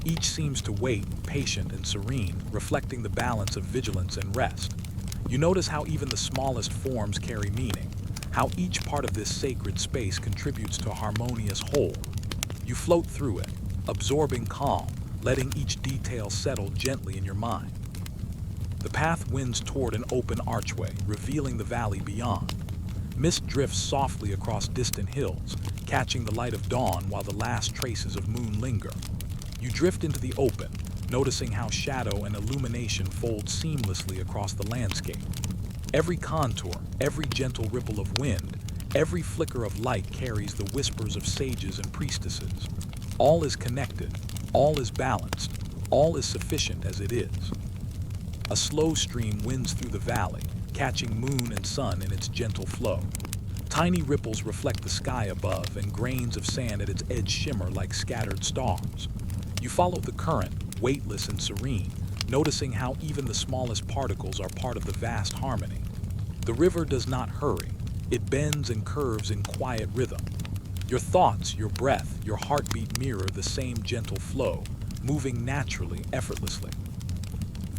Each seems to wait, patient and serene, reflecting the balance of vigilance and rest. You notice how even the smallest forms carry meaning, how each part of this sacred space contributes to a harmonious whole. You float through it, absorbing calm, letting each detail settle gently in your mind. The path winds toward an open archway, revealing the valley beyond. Mist drifts softly across distant hills, catching the light of dawn while the last traces of moon linger. You drift into the open, noticing how shadow and illumination fold seamlessly across the landscape. Every contour, every gentle ripple of wind, every flicker of light carries the whispers of sages and priestesses. All is connected, all is balanced, all is sufficient as it is. A slow stream winds through the valley, catching moon and sun in its gentle flow. Tiny ripples reflect the sky above, and grains of sand at its edge shimmer like scattered stars. You follow the current, weightless and serene, noticing how even the smallest particles are part of the vast harmony. The river does not hurry. It bends and curves in quiet rhythm. Your thoughts, your breath, your heartbeat mirror the same gentle flow, moving naturally, effortlessly.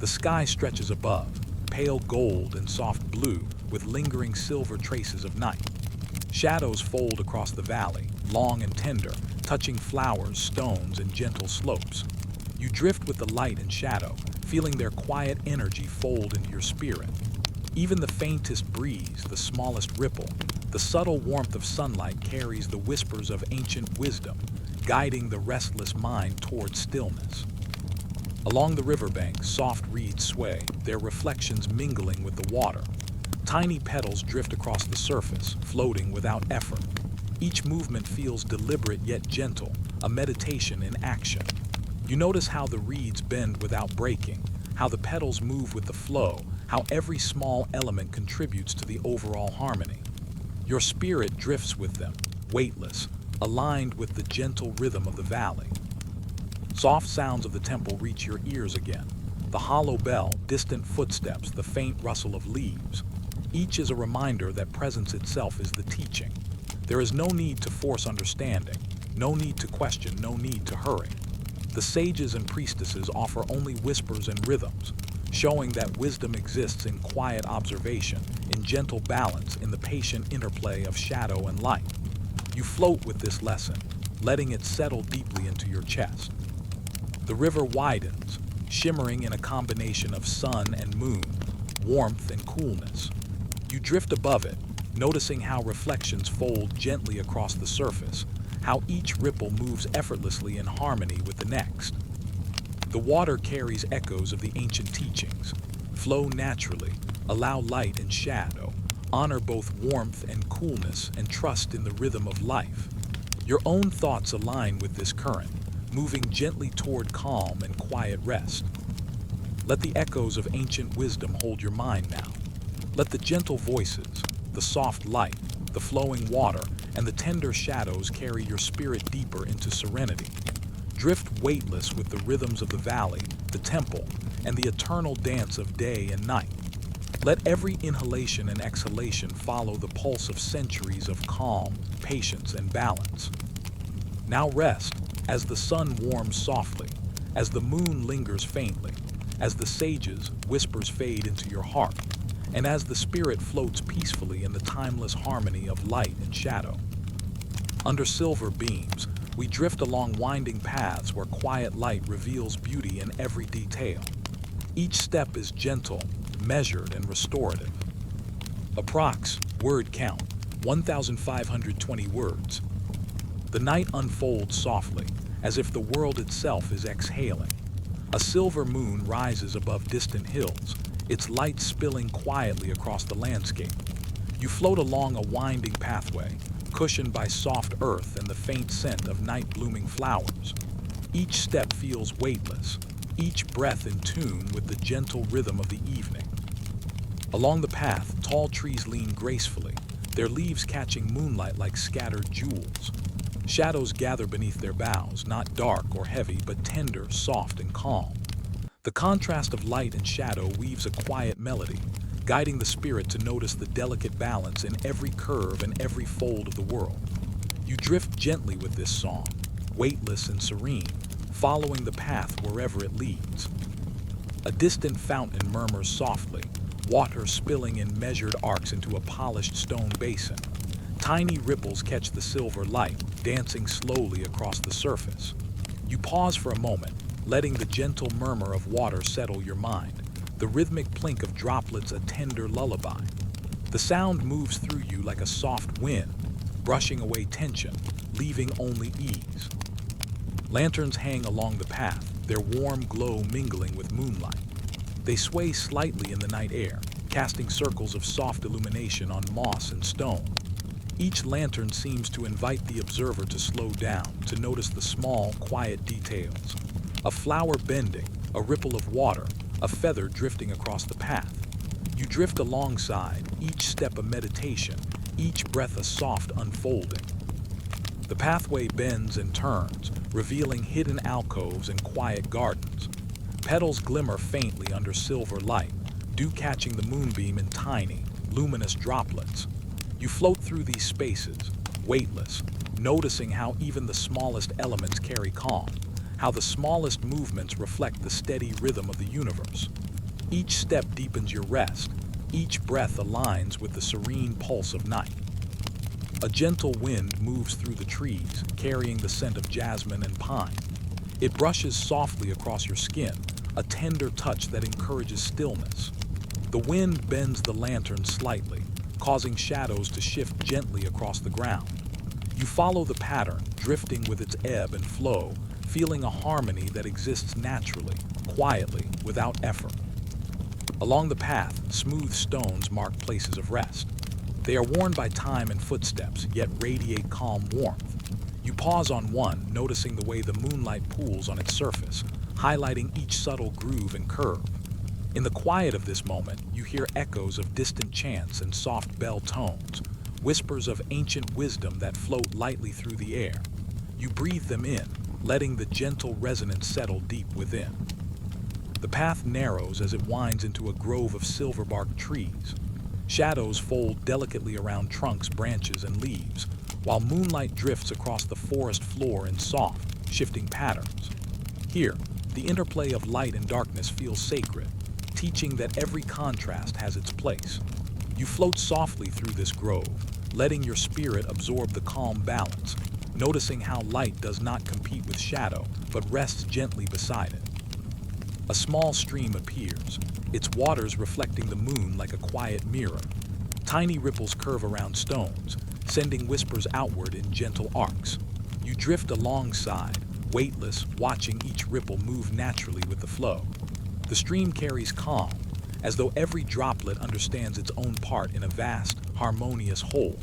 The sky stretches above, pale gold and soft blue, with lingering silver traces of night. Shadows fold across the valley, long and tender, touching flowers, stones, and gentle slopes. You drift with the light and shadow, feeling their quiet energy fold into your spirit. Even the faintest breeze, the smallest ripple, the subtle warmth of sunlight carries the whispers of ancient wisdom, guiding the restless mind toward stillness. Along the riverbank, soft reeds sway, their reflections mingling with the water. Tiny petals drift across the surface, floating without effort. Each movement feels deliberate yet gentle, a meditation in action. You notice how the reeds bend without breaking, how the petals move with the flow, how every small element contributes to the overall harmony. Your spirit drifts with them, weightless, aligned with the gentle rhythm of the valley. Soft sounds of the temple reach your ears again. The hollow bell, distant footsteps, the faint rustle of leaves. Each is a reminder that presence itself is the teaching. There is no need to force understanding, no need to question, no need to hurry. The sages and priestesses offer only whispers and rhythms, showing that wisdom exists in quiet observation, in gentle balance, in the patient interplay of shadow and light. You float with this lesson, letting it settle deeply into your chest. The river widens, shimmering in a combination of sun and moon, warmth and coolness. You drift above it, noticing how reflections fold gently across the surface, how each ripple moves effortlessly in harmony with the next. The water carries echoes of the ancient teachings. Flow naturally, allow light and shadow, honor both warmth and coolness, and trust in the rhythm of life. Your own thoughts align with this current, moving gently toward calm and quiet rest. Let the echoes of ancient wisdom hold your mind now. Let the gentle voices, the soft light, the flowing water, and the tender shadows carry your spirit deeper into serenity. Drift weightless with the rhythms of the valley, the temple, and the eternal dance of day and night. Let every inhalation and exhalation follow the pulse of centuries of calm, patience, and balance. Now rest, as the sun warms softly, as the moon lingers faintly, as the sages' whispers fade into your heart, and as the spirit floats peacefully in the timeless harmony of light and shadow. Under silver beams, we drift along winding paths where quiet light reveals beauty in every detail. Each step is gentle, measured, and restorative. Approx. Word count, 1,520 words. The night unfolds softly, as if the world itself is exhaling. A silver moon rises above distant hills, its light spilling quietly across the landscape. You float along a winding pathway, cushioned by soft earth and the faint scent of night-blooming flowers. Each step feels weightless, each breath in tune with the gentle rhythm of the evening. Along the path, tall trees lean gracefully, their leaves catching moonlight like scattered jewels. Shadows gather beneath their boughs, not dark or heavy, but tender, soft, and calm. The contrast of light and shadow weaves a quiet melody, guiding the spirit to notice the delicate balance in every curve and every fold of the world. You drift gently with this song, weightless and serene, following the path wherever it leads. A distant fountain murmurs softly, water spilling in measured arcs into a polished stone basin. Tiny ripples catch the silver light, dancing slowly across the surface. You pause for a moment, letting the gentle murmur of water settle your mind, the rhythmic plink of droplets a tender lullaby. The sound moves through you like a soft wind, brushing away tension, leaving only ease. Lanterns hang along the path, their warm glow mingling with moonlight. They sway slightly in the night air, casting circles of soft illumination on moss and stone. Each lantern seems to invite the observer to slow down, to notice the small, quiet details. A flower bending, a ripple of water, a feather drifting across the path. You drift alongside, each step a meditation, each breath a soft unfolding. The pathway bends and turns, revealing hidden alcoves and quiet gardens. Petals glimmer faintly under silver light, dew catching the moonbeam in tiny, luminous droplets. You float through these spaces, weightless, noticing how even the smallest elements carry calm, how the smallest movements reflect the steady rhythm of the universe. Each step deepens your rest, each breath aligns with the serene pulse of night. A gentle wind moves through the trees, carrying the scent of jasmine and pine. It brushes softly across your skin, a tender touch that encourages stillness. The wind bends the lantern slightly, causing shadows to shift gently across the ground. You follow the pattern, drifting with its ebb and flow, feeling a harmony that exists naturally, quietly, without effort. Along the path, smooth stones mark places of rest. They are worn by time and footsteps, yet radiate calm warmth. You pause on one, noticing the way the moonlight pools on its surface, highlighting each subtle groove and curve. In the quiet of this moment, you hear echoes of distant chants and soft bell tones, whispers of ancient wisdom that float lightly through the air. You breathe them in, letting the gentle resonance settle deep within. The path narrows as it winds into a grove of silver-barked trees. Shadows fold delicately around trunks, branches, and leaves, while moonlight drifts across the forest floor in soft, shifting patterns. Here, the interplay of light and darkness feels sacred, teaching that every contrast has its place. You float softly through this grove, letting your spirit absorb the calm balance, noticing how light does not compete with shadow, but rests gently beside it. A small stream appears, its waters reflecting the moon like a quiet mirror. Tiny ripples curve around stones, sending whispers outward in gentle arcs. You drift alongside, weightless, watching each ripple move naturally with the flow. The stream carries calm, as though every droplet understands its own part in a vast, harmonious whole.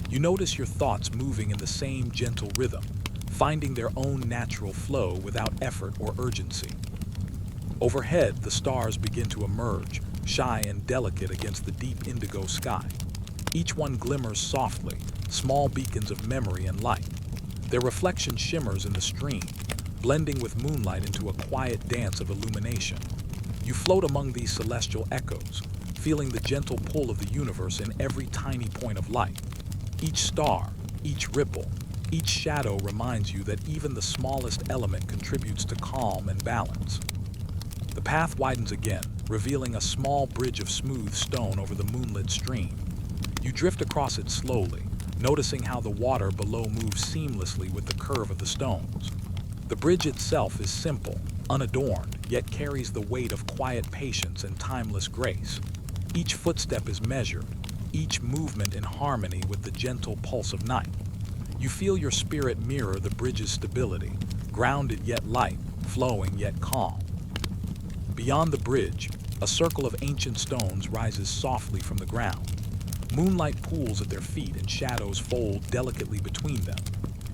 You notice your thoughts moving in the same gentle rhythm, finding their own natural flow without effort or urgency. Overhead, the stars begin to emerge, shy and delicate against the deep indigo sky. Each one glimmers softly, small beacons of memory and light. Their reflection shimmers in the stream, blending with moonlight into a quiet dance of illumination. You float among these celestial echoes, feeling the gentle pull of the universe in every tiny point of light. Each star, each ripple, each shadow reminds you that even the smallest element contributes to calm and balance. The path widens again, revealing a small bridge of smooth stone over the moonlit stream. You drift across it slowly, noticing how the water below moves seamlessly with the curve of the stones. The bridge itself is simple, unadorned, yet carries the weight of quiet patience and timeless grace. Each footstep is measured, each movement in harmony with the gentle pulse of night. You feel your spirit mirror the bridge's stability, grounded yet light, flowing yet calm. Beyond the bridge, A circle of ancient stones rises softly from the ground. Moonlight pools at their feet and shadows fold delicately between them.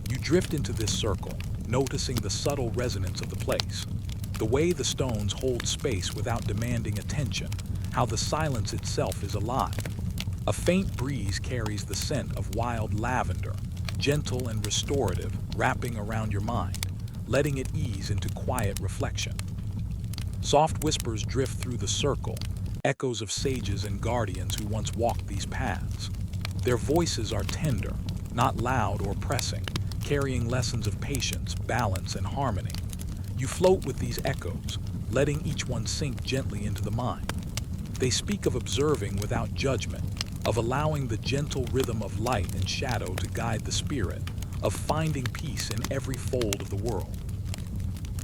You drift into this circle, noticing the subtle resonance of the place. The way the stones hold space without demanding attention, how the silence itself is alive. A faint breeze carries the scent of wild lavender, gentle and restorative, wrapping around your mind, letting it ease into quiet reflection. Soft whispers drift through the circle, echoes of sages and guardians who once walked these paths. Their voices are tender, not loud or pressing, carrying lessons of patience, balance, and harmony. You float with these echoes, letting each one sink gently into the mind. They speak of observing without judgment, of allowing the gentle rhythm of light and shadow to guide the spirit, of finding peace in every fold of the world.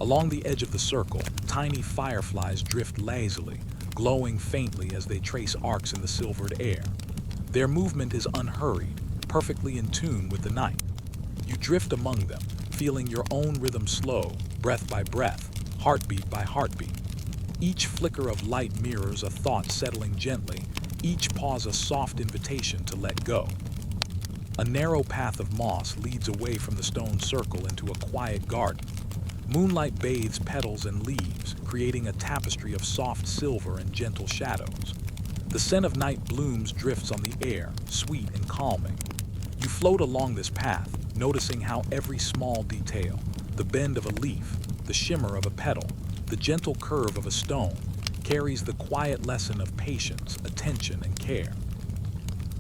Along the edge of the circle, tiny fireflies drift lazily, glowing faintly as they trace arcs in the silvered air. Their movement is unhurried, perfectly in tune with the night. You drift among them, feeling your own rhythm slow, breath by breath, heartbeat by heartbeat. Each flicker of light mirrors a thought settling gently, each pause a soft invitation to let go. A narrow path of moss leads away from the stone circle into a quiet garden. Moonlight bathes petals and leaves, creating a tapestry of soft silver and gentle shadows. The scent of night blooms drifts on the air, sweet and calming. You float along this path, noticing how every small detail, the bend of a leaf, the shimmer of a petal, the gentle curve of a stone, carries the quiet lesson of patience, attention, and care.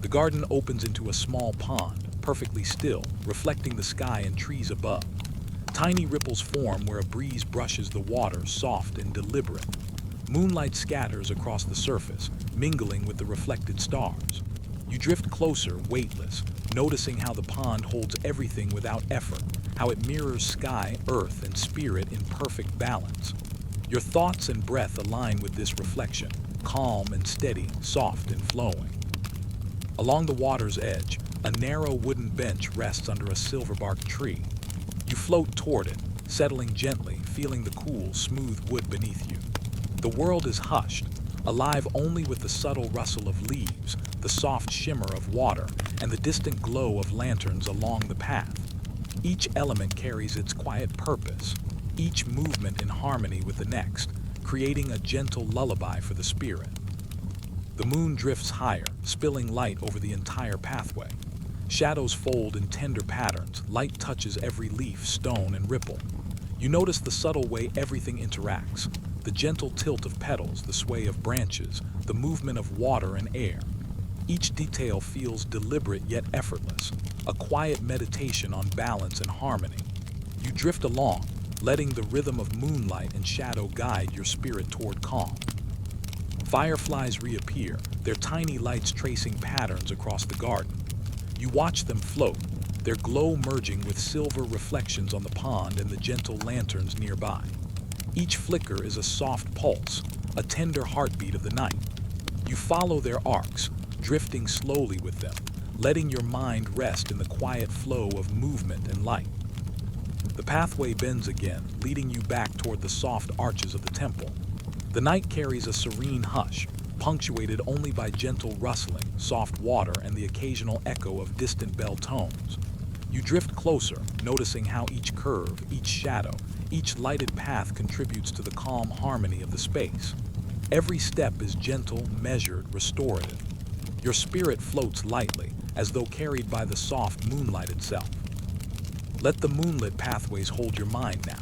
The garden opens into a small pond, perfectly still, reflecting the sky and trees above. Tiny ripples form where a breeze brushes the water, soft and deliberate. Moonlight scatters across the surface, mingling with the reflected stars. You drift closer, weightless, noticing how the pond holds everything without effort, how it mirrors sky, earth, and spirit in perfect balance. Your thoughts and breath align with this reflection, calm and steady, soft and flowing. Along the water's edge, a narrow wooden bench rests under a silver-barked tree. You float toward it, settling gently, feeling the cool, smooth wood beneath you. The world is hushed, alive only with the subtle rustle of leaves, the soft shimmer of water, and the distant glow of lanterns along the path. Each element carries its quiet purpose, each movement in harmony with the next, creating a gentle lullaby for the spirit. The moon drifts higher, spilling light over the entire pathway. Shadows fold in tender patterns, light touches every leaf, stone, and ripple. You notice the subtle way everything interacts, the gentle tilt of petals, the sway of branches, the movement of water and air. Each detail feels deliberate yet effortless, a quiet meditation on balance and harmony. You drift along, letting the rhythm of moonlight and shadow guide your spirit toward calm. Fireflies reappear, their tiny lights tracing patterns across the garden. You watch them float, their glow merging with silver reflections on the pond and the gentle lanterns nearby. Each flicker is a soft pulse, a tender heartbeat of the night. You follow their arcs, drifting slowly with them, letting your mind rest in the quiet flow of movement and light. The pathway bends again, leading you back toward the soft arches of the temple. The night carries a serene hush, punctuated only by gentle rustling, soft water, and the occasional echo of distant bell tones. You drift closer, noticing how each curve, each shadow, each lighted path contributes to the calm harmony of the space. Every step is gentle, measured, restorative. Your spirit floats lightly, as though carried by the soft moonlight itself. Let the moonlit pathways hold your mind now.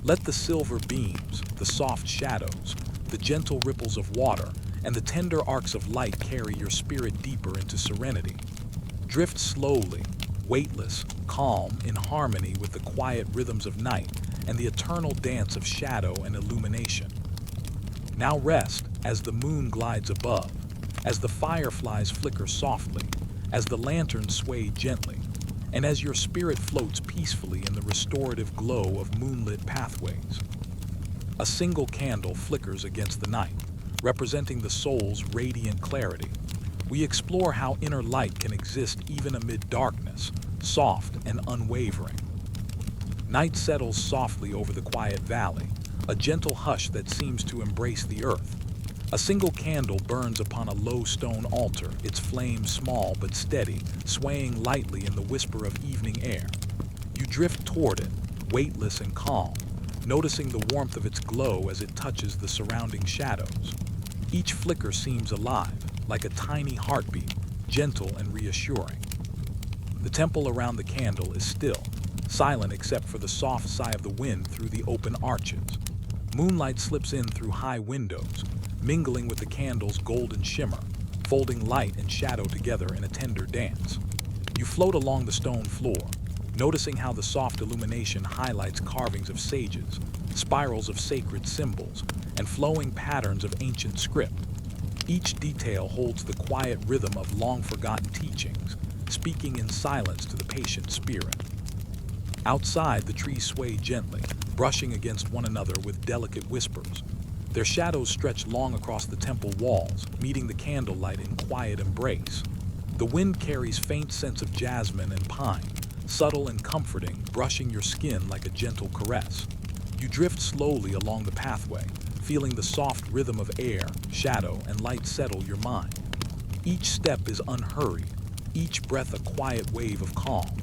Let the silver beams, the soft shadows, the gentle ripples of water, and the tender arcs of light carry your spirit deeper into serenity. Drift slowly, weightless, calm, in harmony with the quiet rhythms of night and the eternal dance of shadow and illumination. Now rest as the moon glides above, as the fireflies flicker softly, as the lanterns sway gently, and as your spirit floats peacefully in the restorative glow of moonlit pathways. A single candle flickers against the night, representing the soul's radiant clarity. We explore how inner light can exist even amid darkness, soft and unwavering. Night settles softly over the quiet valley, a gentle hush that seems to embrace the earth. A single candle burns upon a low stone altar, its flame small but steady, swaying lightly in the whisper of evening air. You drift toward it, weightless and calm, noticing the warmth of its glow as it touches the surrounding shadows. Each flicker seems alive, like a tiny heartbeat, gentle and reassuring. The temple around the candle is still, silent except for the soft sigh of the wind through the open arches. Moonlight slips in through high windows, mingling with the candle's golden shimmer, folding light and shadow together in a tender dance. You float along the stone floor, noticing how the soft illumination highlights carvings of sages, spirals of sacred symbols, and flowing patterns of ancient script. Each detail holds the quiet rhythm of long-forgotten teachings, speaking in silence to the patient spirit. Outside, the trees sway gently, brushing against one another with delicate whispers. Their shadows stretch long across the temple walls, meeting the candlelight in quiet embrace. The wind carries faint scents of jasmine and pine, subtle and comforting, brushing your skin like a gentle caress. You drift slowly along the pathway, feeling the soft rhythm of air, shadow, and light settle your mind. Each step is unhurried, each breath a quiet wave of calm.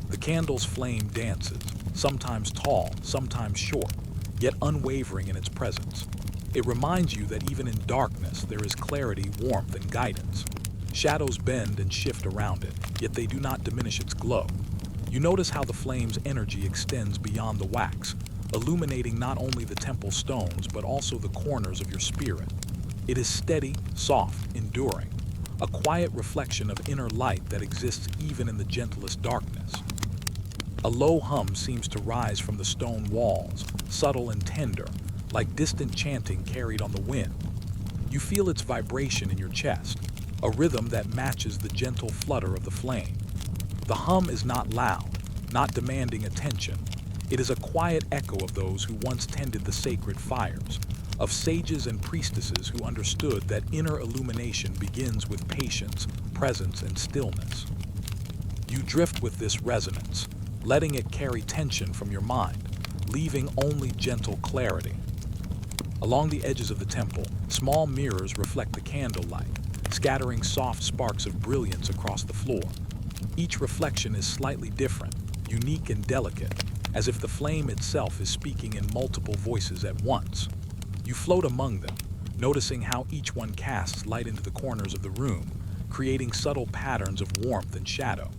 The candle's flame dances, sometimes tall, sometimes short, yet unwavering in its presence. It reminds you that even in darkness there is clarity, warmth, and guidance. Shadows bend and shift around it, yet they do not diminish its glow. You notice how the flame's energy extends beyond the wax, illuminating not only the temple stones but also the corners of your spirit. It is steady, soft, enduring, a quiet reflection of inner light that exists even in the gentlest darkness. A low hum seems to rise from the stone walls, subtle and tender, like distant chanting carried on the wind. You feel its vibration in your chest, a rhythm that matches the gentle flutter of the flame. The hum is not loud, not demanding attention. It is a quiet echo of those who once tended the sacred fires, of sages and priestesses who understood that inner illumination begins with patience, presence, and stillness. You drift with this resonance, letting it carry tension from your mind, leaving only gentle clarity. Along the edges of the temple, small mirrors reflect the candlelight, scattering soft sparks of brilliance across the floor. Each reflection is slightly different, unique and delicate, as if the flame itself is speaking in multiple voices at once. You float among them, noticing how each one casts light into the corners of the room, creating subtle patterns of warmth and shadow.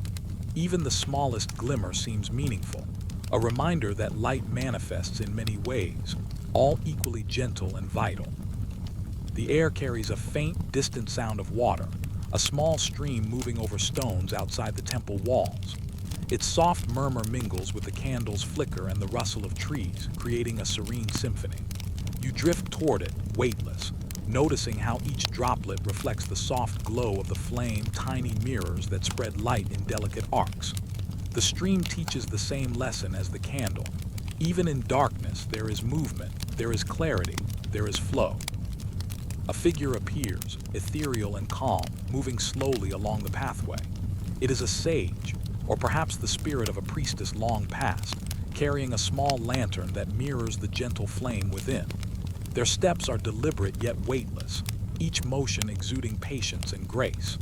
Even the smallest glimmer seems meaningful, a reminder that light manifests in many ways, all equally gentle and vital. The air carries a faint, distant sound of water, a small stream moving over stones outside the temple walls. Its soft murmur mingles with the candle's flicker and the rustle of trees, creating a serene symphony. You drift toward it, weightless, noticing how each droplet reflects the soft glow of the flame, tiny mirrors that spread light in delicate arcs. The stream teaches the same lesson as the candle. Even in darkness, there is movement, there is clarity, there is flow. A figure appears, ethereal and calm, moving slowly along the pathway. It is a sage, or perhaps the spirit of a priestess long past, carrying a small lantern that mirrors the gentle flame within. Their steps are deliberate yet weightless, each motion exuding patience and grace.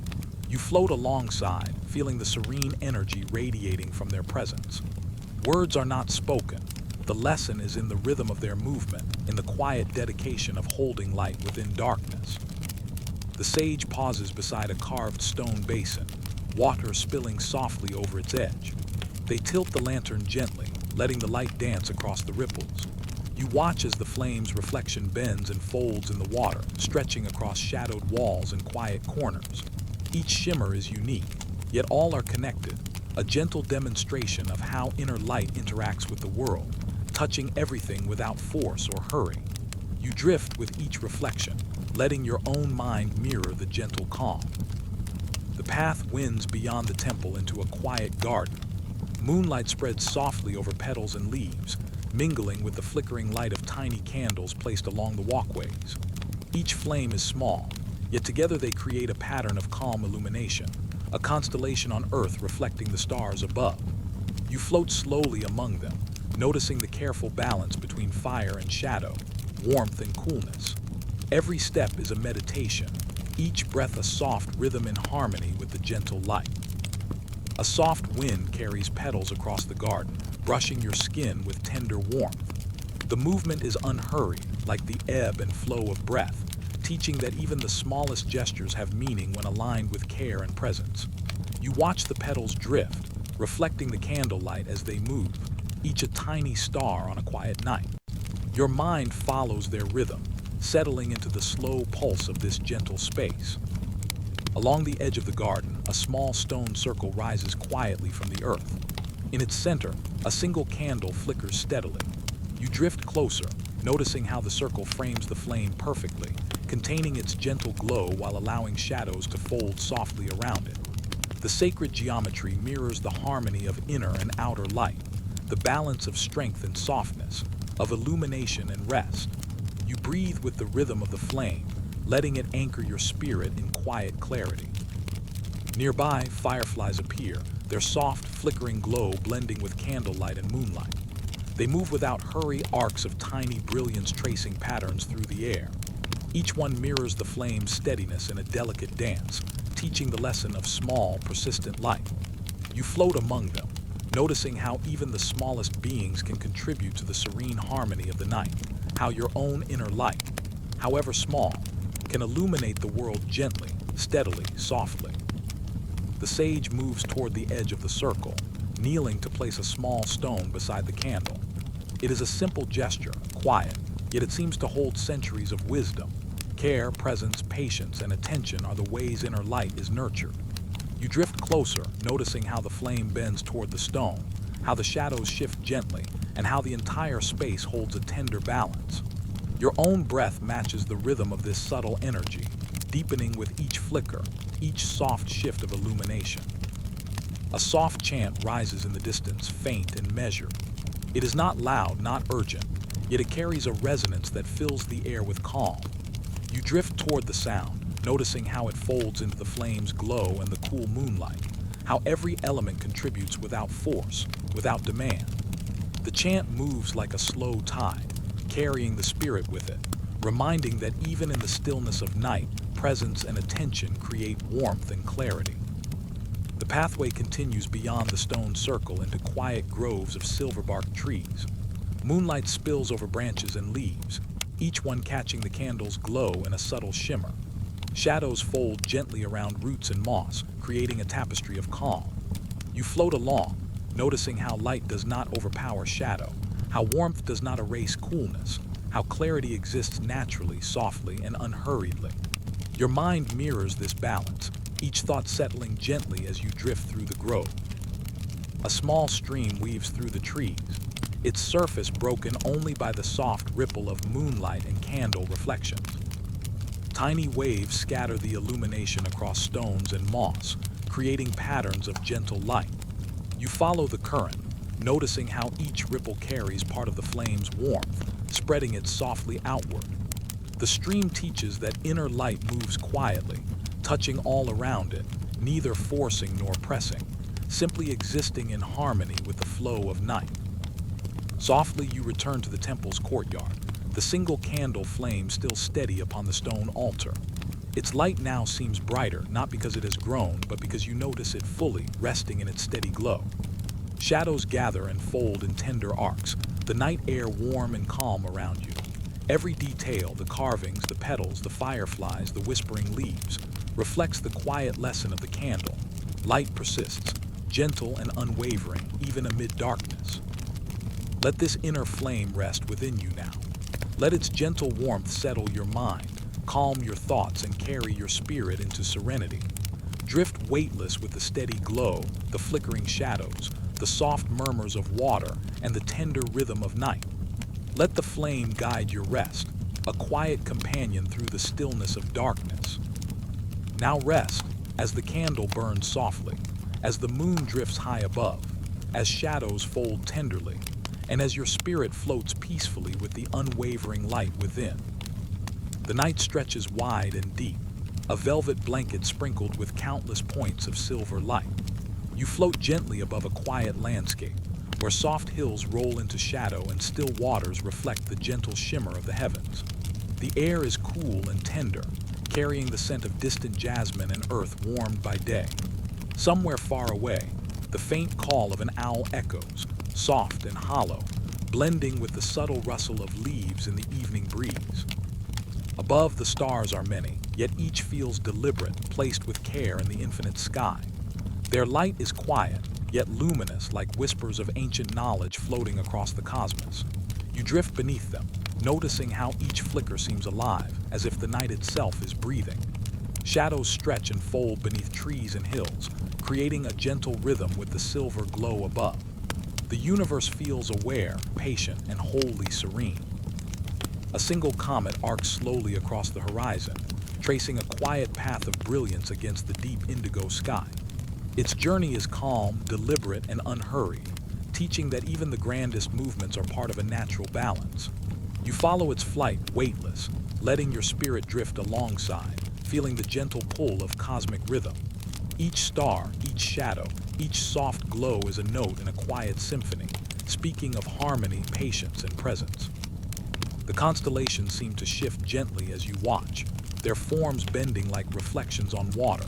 You float alongside, feeling the serene energy radiating from their presence. Words are not spoken. The lesson is in the rhythm of their movement, in the quiet dedication of holding light within darkness. The sage pauses beside a carved stone basin, water spilling softly over its edge. They tilt the lantern gently, letting the light dance across the ripples. You watch as the flame's reflection bends and folds in the water, stretching across shadowed walls and quiet corners. Each shimmer is unique, yet all are connected, a gentle demonstration of how inner light interacts with the world, touching everything without force or hurry. You drift with each reflection, letting your own mind mirror the gentle calm. The path winds beyond the temple into a quiet garden. Moonlight spreads softly over petals and leaves, mingling with the flickering light of tiny candles placed along the walkways. Each flame is small, yet together they create a pattern of calm illumination, a constellation on Earth reflecting the stars above. You float slowly among them, noticing the careful balance between fire and shadow, warmth and coolness. Every step is a meditation, each breath a soft rhythm in harmony with the gentle light. A soft wind carries petals across the garden, brushing your skin with tender warmth. The movement is unhurried, like the ebb and flow of breath, teaching that even the smallest gestures have meaning when aligned with care and presence. You watch the petals drift, reflecting the candlelight as they move, each a tiny star on a quiet night. Your mind follows their rhythm, settling into the slow pulse of this gentle space. Along the edge of the garden, a small stone circle rises quietly from the earth. In its center, a single candle flickers steadily. You drift closer, noticing how the circle frames the flame perfectly, containing its gentle glow while allowing shadows to fold softly around it. The sacred geometry mirrors the harmony of inner and outer light, the balance of strength and softness, of illumination and rest. You breathe with the rhythm of the flame, letting it anchor your spirit in quiet clarity. Nearby, fireflies appear, their soft, flickering glow blending with candlelight and moonlight. They move without hurry, arcs of tiny brilliance tracing patterns through the air. Each one mirrors the flame's steadiness in a delicate dance, teaching the lesson of small, persistent light. You float among them, noticing how even the smallest beings can contribute to the serene harmony of the night, how your own inner light, however small, can illuminate the world gently, steadily, softly. The sage moves toward the edge of the circle, kneeling to place a small stone beside the candle. It is a simple gesture, quiet, yet it seems to hold centuries of wisdom. Care, presence, patience, and attention are the ways inner light is nurtured. You drift closer, noticing how the flame bends toward the stone, how the shadows shift gently, and how the entire space holds a tender balance. Your own breath matches the rhythm of this subtle energy, deepening with each flicker, each soft shift of illumination. A soft chant rises in the distance, faint and measured. It is not loud, not urgent, yet it carries a resonance that fills the air with calm. You drift toward the sound, noticing how it folds into the flame's glow and the cool moonlight, how every element contributes without force, without demand. The chant moves like a slow tide, carrying the spirit with it, reminding that even in the stillness of night, presence and attention create warmth and clarity. The pathway continues beyond the stone circle into quiet groves of silver-barked trees. Moonlight spills over branches and leaves, each one catching the candle's glow in a subtle shimmer. Shadows fold gently around roots and moss, creating a tapestry of calm. You float along, noticing how light does not overpower shadow, how warmth does not erase coolness, how clarity exists naturally, softly, and unhurriedly. Your mind mirrors this balance, each thought settling gently as you drift through the grove. A small stream weaves through the trees, its surface broken only by the soft ripple of moonlight and candle reflections. Tiny waves scatter the illumination across stones and moss, creating patterns of gentle light. You follow the current, noticing how each ripple carries part of the flame's warmth, spreading it softly outward. The stream teaches that inner light moves quietly, touching all around it, neither forcing nor pressing, simply existing in harmony with the flow of night. Softly you return to the temple's courtyard, the single candle flame still steady upon the stone altar. Its light now seems brighter, not because it has grown, but because you notice it fully, resting in its steady glow. Shadows gather and fold in tender arcs, the night air warm and calm around you. Every detail, the carvings, the petals, the fireflies, the whispering leaves, reflects the quiet lesson of the candle. Light persists, gentle and unwavering, even amid darkness. Let this inner flame rest within you now. Let its gentle warmth settle your mind, calm your thoughts, and carry your spirit into serenity. Drift weightless with the steady glow, the flickering shadows, the soft murmurs of water, and the tender rhythm of night. Let the flame guide your rest, a quiet companion through the stillness of darkness. Now rest, as the candle burns softly, as the moon drifts high above, as shadows fold tenderly, and as your spirit floats peacefully with the unwavering light within. The night stretches wide and deep, a velvet blanket sprinkled with countless points of silver light. You float gently above a quiet landscape, where soft hills roll into shadow and still waters reflect the gentle shimmer of the heavens. The air is cool and tender, carrying the scent of distant jasmine and earth warmed by day. Somewhere far away, the faint call of an owl echoes, soft and hollow, blending with the subtle rustle of leaves in the evening breeze. Above, the stars are many, yet each feels deliberate, placed with care in the infinite sky. Their light is quiet, yet luminous, like whispers of ancient knowledge floating across the cosmos. You drift beneath them, noticing how each flicker seems alive, as if the night itself is breathing. Shadows stretch and fold beneath trees and hills, creating a gentle rhythm with the silver glow above. The universe feels aware, patient, and wholly serene. A single comet arcs slowly across the horizon, tracing a quiet path of brilliance against the deep indigo sky. Its journey is calm, deliberate, and unhurried, teaching that even the grandest movements are part of a natural balance. You follow its flight, weightless, letting your spirit drift alongside, feeling the gentle pull of cosmic rhythm. Each star, each shadow, each soft glow is a note in a quiet symphony, speaking of harmony, patience, and presence. The constellations seem to shift gently as you watch, their forms bending like reflections on water.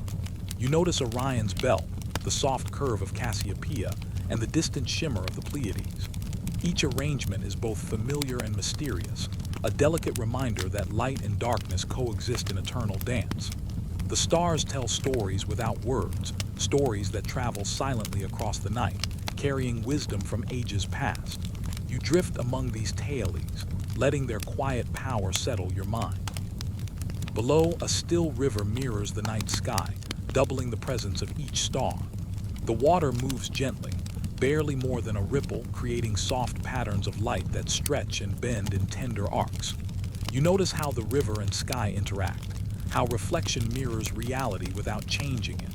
You notice Orion's belt, the soft curve of Cassiopeia, and the distant shimmer of the Pleiades. Each arrangement is both familiar and mysterious, a delicate reminder that light and darkness coexist in eternal dance. The stars tell stories without words, stories that travel silently across the night, carrying wisdom from ages past. You drift among these tales, letting their quiet power settle your mind. Below, a still river mirrors the night sky, doubling the presence of each star. The water moves gently, barely more than a ripple, creating soft patterns of light that stretch and bend in tender arcs. You notice how the river and sky interact, how reflection mirrors reality without changing it.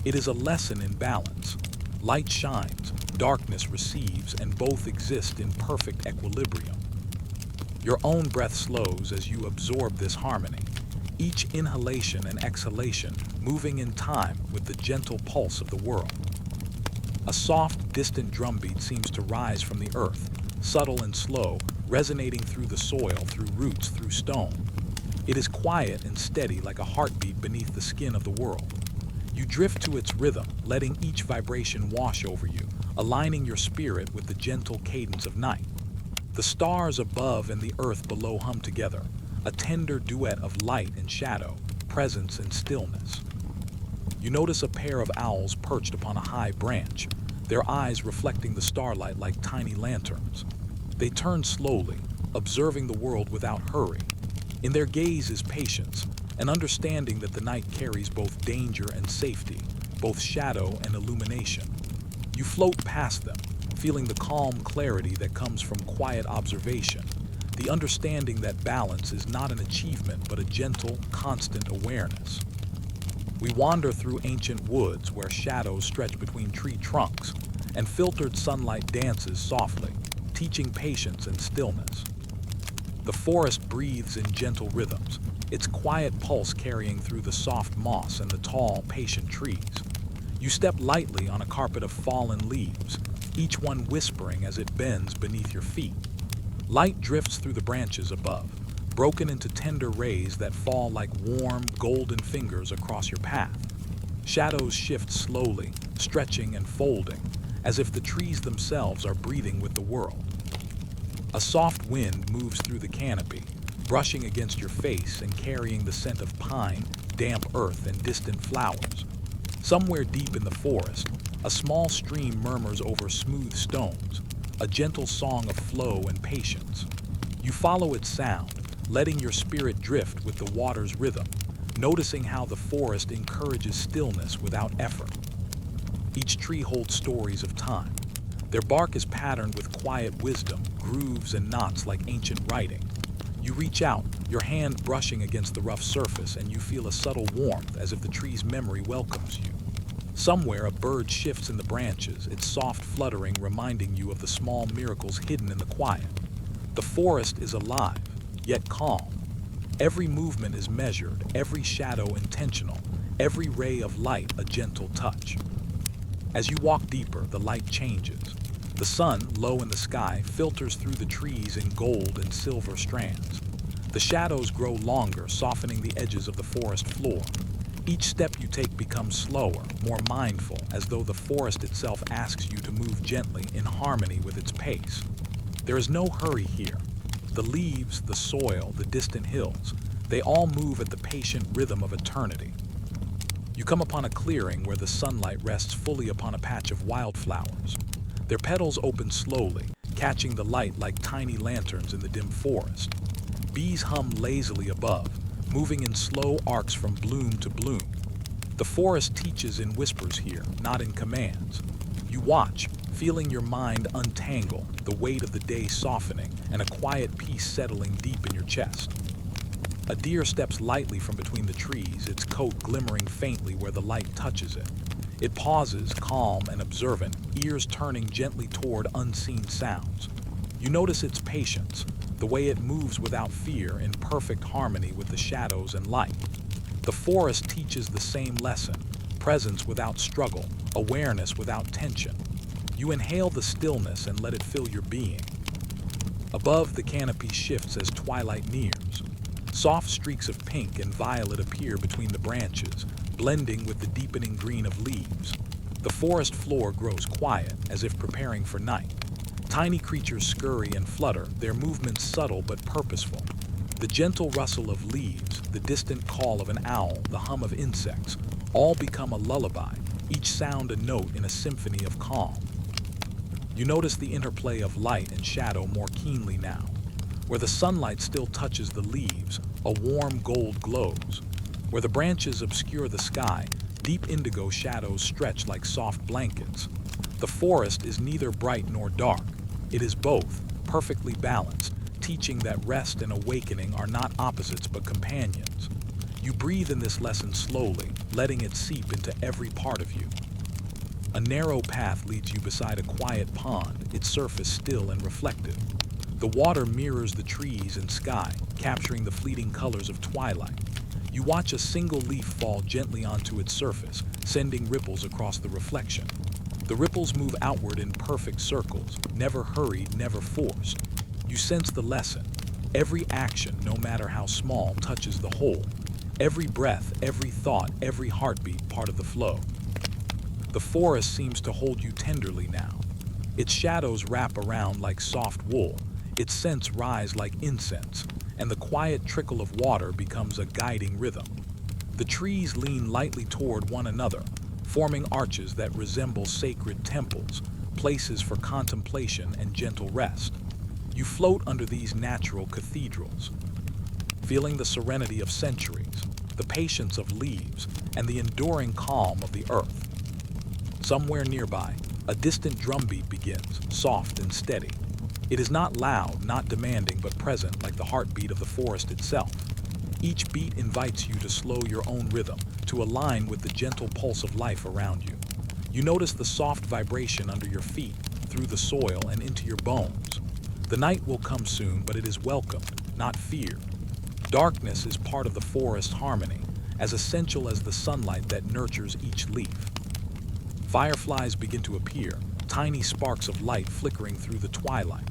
It is a lesson in balance. Light shines, darkness receives, and both exist in perfect equilibrium. Your own breath slows as you absorb this harmony, each inhalation and exhalation moving in time with the gentle pulse of the world. A soft, distant drumbeat seems to rise from the earth, subtle and slow, resonating through the soil, through roots, through stone. It is quiet and steady like a heartbeat beneath the skin of the world. You drift to its rhythm, letting each vibration wash over you, aligning your spirit with the gentle cadence of night. The stars above and the earth below hum together, a tender duet of light and shadow, presence and stillness. You notice a pair of owls perched upon a high branch, their eyes reflecting the starlight like tiny lanterns. They turn slowly, observing the world without hurry. In their gaze is patience, an understanding that the night carries both danger and safety, both shadow and illumination. You float past them, feeling the calm clarity that comes from quiet observation, the understanding that balance is not an achievement but a gentle, constant awareness. We wander through ancient woods where shadows stretch between tree trunks, and filtered sunlight dances softly, teaching patience and stillness. The forest breathes in gentle rhythms, its quiet pulse carrying through the soft moss and the tall, patient trees. You step lightly on a carpet of fallen leaves, each one whispering as it bends beneath your feet. Light drifts through the branches above, broken into tender rays that fall like warm, golden fingers across your path. Shadows shift slowly, stretching and folding, as if the trees themselves are breathing with the world. A soft wind moves through the canopy, brushing against your face and carrying the scent of pine, damp earth, and distant flowers. Somewhere deep in the forest, a small stream murmurs over smooth stones, a gentle song of flow and patience. You follow its sound, letting your spirit drift with the water's rhythm, noticing how the forest encourages stillness without effort. Each tree holds stories of time. Their bark is patterned with quiet wisdom, grooves and knots like ancient writing. You reach out, your hand brushing against the rough surface, and you feel a subtle warmth as if the tree's memory welcomes you. Somewhere, a bird shifts in the branches, its soft fluttering reminding you of the small miracles hidden in the quiet. The forest is alive, yet calm. Every movement is measured, every shadow intentional, every ray of light a gentle touch. As you walk deeper, the light changes. The sun, low in the sky, filters through the trees in gold and silver strands. The shadows grow longer, softening the edges of the forest floor. Each step you take becomes slower, more mindful, as though the forest itself asks you to move gently in harmony with its pace. There is no hurry here. The leaves, the soil, the distant hills, they all move at the patient rhythm of eternity. You come upon a clearing where the sunlight rests fully upon a patch of wildflowers. Their petals open slowly, catching the light like tiny lanterns in the dim forest. Bees hum lazily above, moving in slow arcs from bloom to bloom. The forest teaches in whispers here, not in commands. You watch, feeling your mind untangle, the weight of the day softening, and a quiet peace settling deep in your chest. A deer steps lightly from between the trees, its coat glimmering faintly where the light touches it. It pauses, calm and observant, ears turning gently toward unseen sounds. You notice its patience, the way it moves without fear, in perfect harmony with the shadows and light. The forest teaches the same lesson: presence without struggle, awareness without tension. You inhale the stillness and let it fill your being. Above, the canopy shifts as twilight nears. Soft streaks of pink and violet appear between the branches, blending with the deepening green of leaves. The forest floor grows quiet, as if preparing for night. Tiny creatures scurry and flutter, their movements subtle but purposeful. The gentle rustle of leaves, the distant call of an owl, the hum of insects, all become a lullaby, each sound a note in a symphony of calm. You notice the interplay of light and shadow more keenly now. Where the sunlight still touches the leaves, a warm gold glows. Where the branches obscure the sky, deep indigo shadows stretch like soft blankets. The forest is neither bright nor dark. It is both, perfectly balanced, teaching that rest and awakening are not opposites but companions. You breathe in this lesson slowly, letting it seep into every part of you. A narrow path leads you beside a quiet pond, its surface still and reflective. The water mirrors the trees and sky, capturing the fleeting colors of twilight. You watch a single leaf fall gently onto its surface, sending ripples across the reflection. The ripples move outward in perfect circles, never hurried, never forced. You sense the lesson. Every action, no matter how small, touches the whole. Every breath, every thought, every heartbeat, part of the flow. The forest seems to hold you tenderly now. Its shadows wrap around like soft wool. Its scents rise like incense, and the quiet trickle of water becomes a guiding rhythm. The trees lean lightly toward one another, forming arches that resemble sacred temples, places for contemplation and gentle rest. You float under these natural cathedrals, feeling the serenity of centuries, the patience of leaves, and the enduring calm of the earth. Somewhere nearby, a distant drumbeat begins, soft and steady. It is not loud, not demanding, but present like the heartbeat of the forest itself. Each beat invites you to slow your own rhythm, to align with the gentle pulse of life around you. You notice the soft vibration under your feet, through the soil and into your bones. The night will come soon, but it is welcomed, not feared. Darkness is part of the forest's harmony, as essential as the sunlight that nurtures each leaf. Fireflies begin to appear, tiny sparks of light flickering through the twilight.